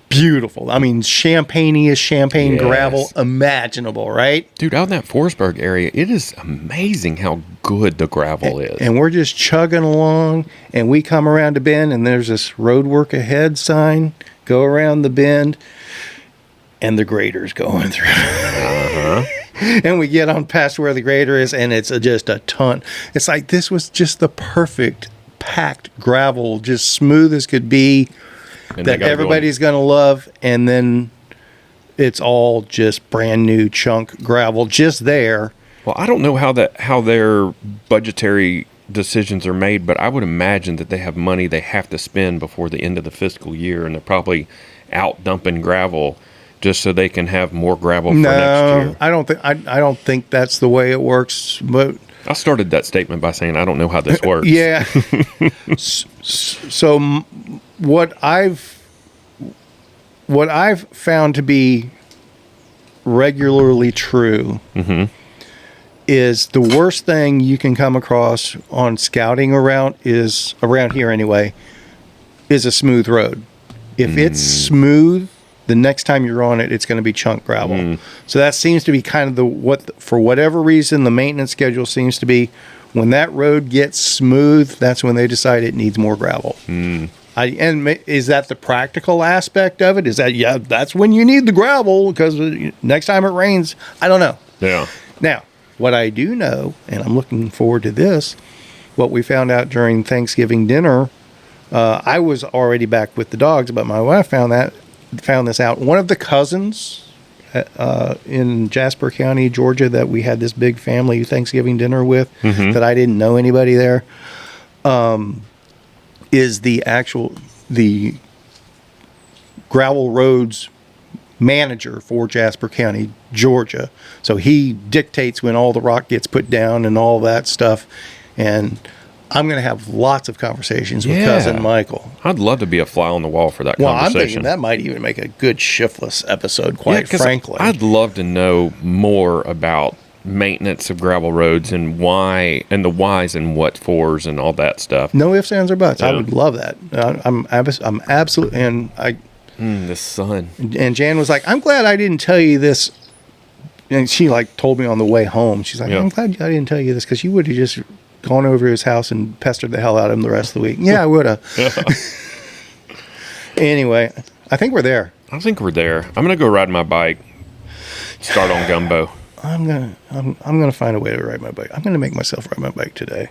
beautiful. I mean, champagne-iest champagne gravel imaginable, right? Dude, out in that Forsberg area, it is amazing how good the gravel is. And we're just chugging along, and we come around a bend, and there's this road work ahead sign. Go around the bend, and the grader's going through. And we get on past where the grader is, and it's just a ton. It's like this was just the perfect packed gravel, just smooth as could be, and that everybody's going to love. And then it's all just brand new chunk gravel just there. Well, I don't know how their budgetary decisions are made, but I would imagine that they have money they have to spend before the end of the fiscal year, and they're probably out dumping gravel just so they can have more gravel for next year. I don't think that's the way it works. But I started that statement by saying I don't know how this works. Yeah. So what I've found to be regularly true is the worst thing you can come across on scouting around here anyway, is a smooth road. If it's smooth, the next time you're on it, it's going to be chunk gravel. So that seems to be kind of for whatever reason, the maintenance schedule seems to be when that road gets smooth, that's when they decide it needs more gravel. And is that the practical aspect of it? Is that, that's when you need the gravel because next time it rains? I don't know. Yeah. Now, what I do know, and I'm looking forward to this, what we found out during Thanksgiving dinner, I was already back with the dogs, but my wife found this out. One of the cousins in Jasper County, Georgia, that we had this big family Thanksgiving dinner with, that I didn't know anybody there, is the gravel roads manager for Jasper County, Georgia. So he dictates when all the rock gets put down and all that stuff. And I'm going to have lots of conversations with cousin Michael. I'd love to be a fly on the wall for that conversation. I'm thinking that might even make a good shiftless episode, quite frankly. I'd love to know more about maintenance of gravel roads and why, and the whys and what fors and all that stuff. No ifs, ands, or buts. Yeah. I would love that. I'm absolutely, and the sun. And Jan was like, I'm glad I didn't tell you this. And she told me on the way home. She's like, I'm glad I didn't tell you this because you would have just gone over to his house and pestered the hell out of him the rest of the week. Yeah, I would have. Anyway, I think we're there. I think we're there. I'm gonna go ride my bike. Start on gumbo. I'm gonna find a way to ride my bike. I'm gonna make myself ride my bike today.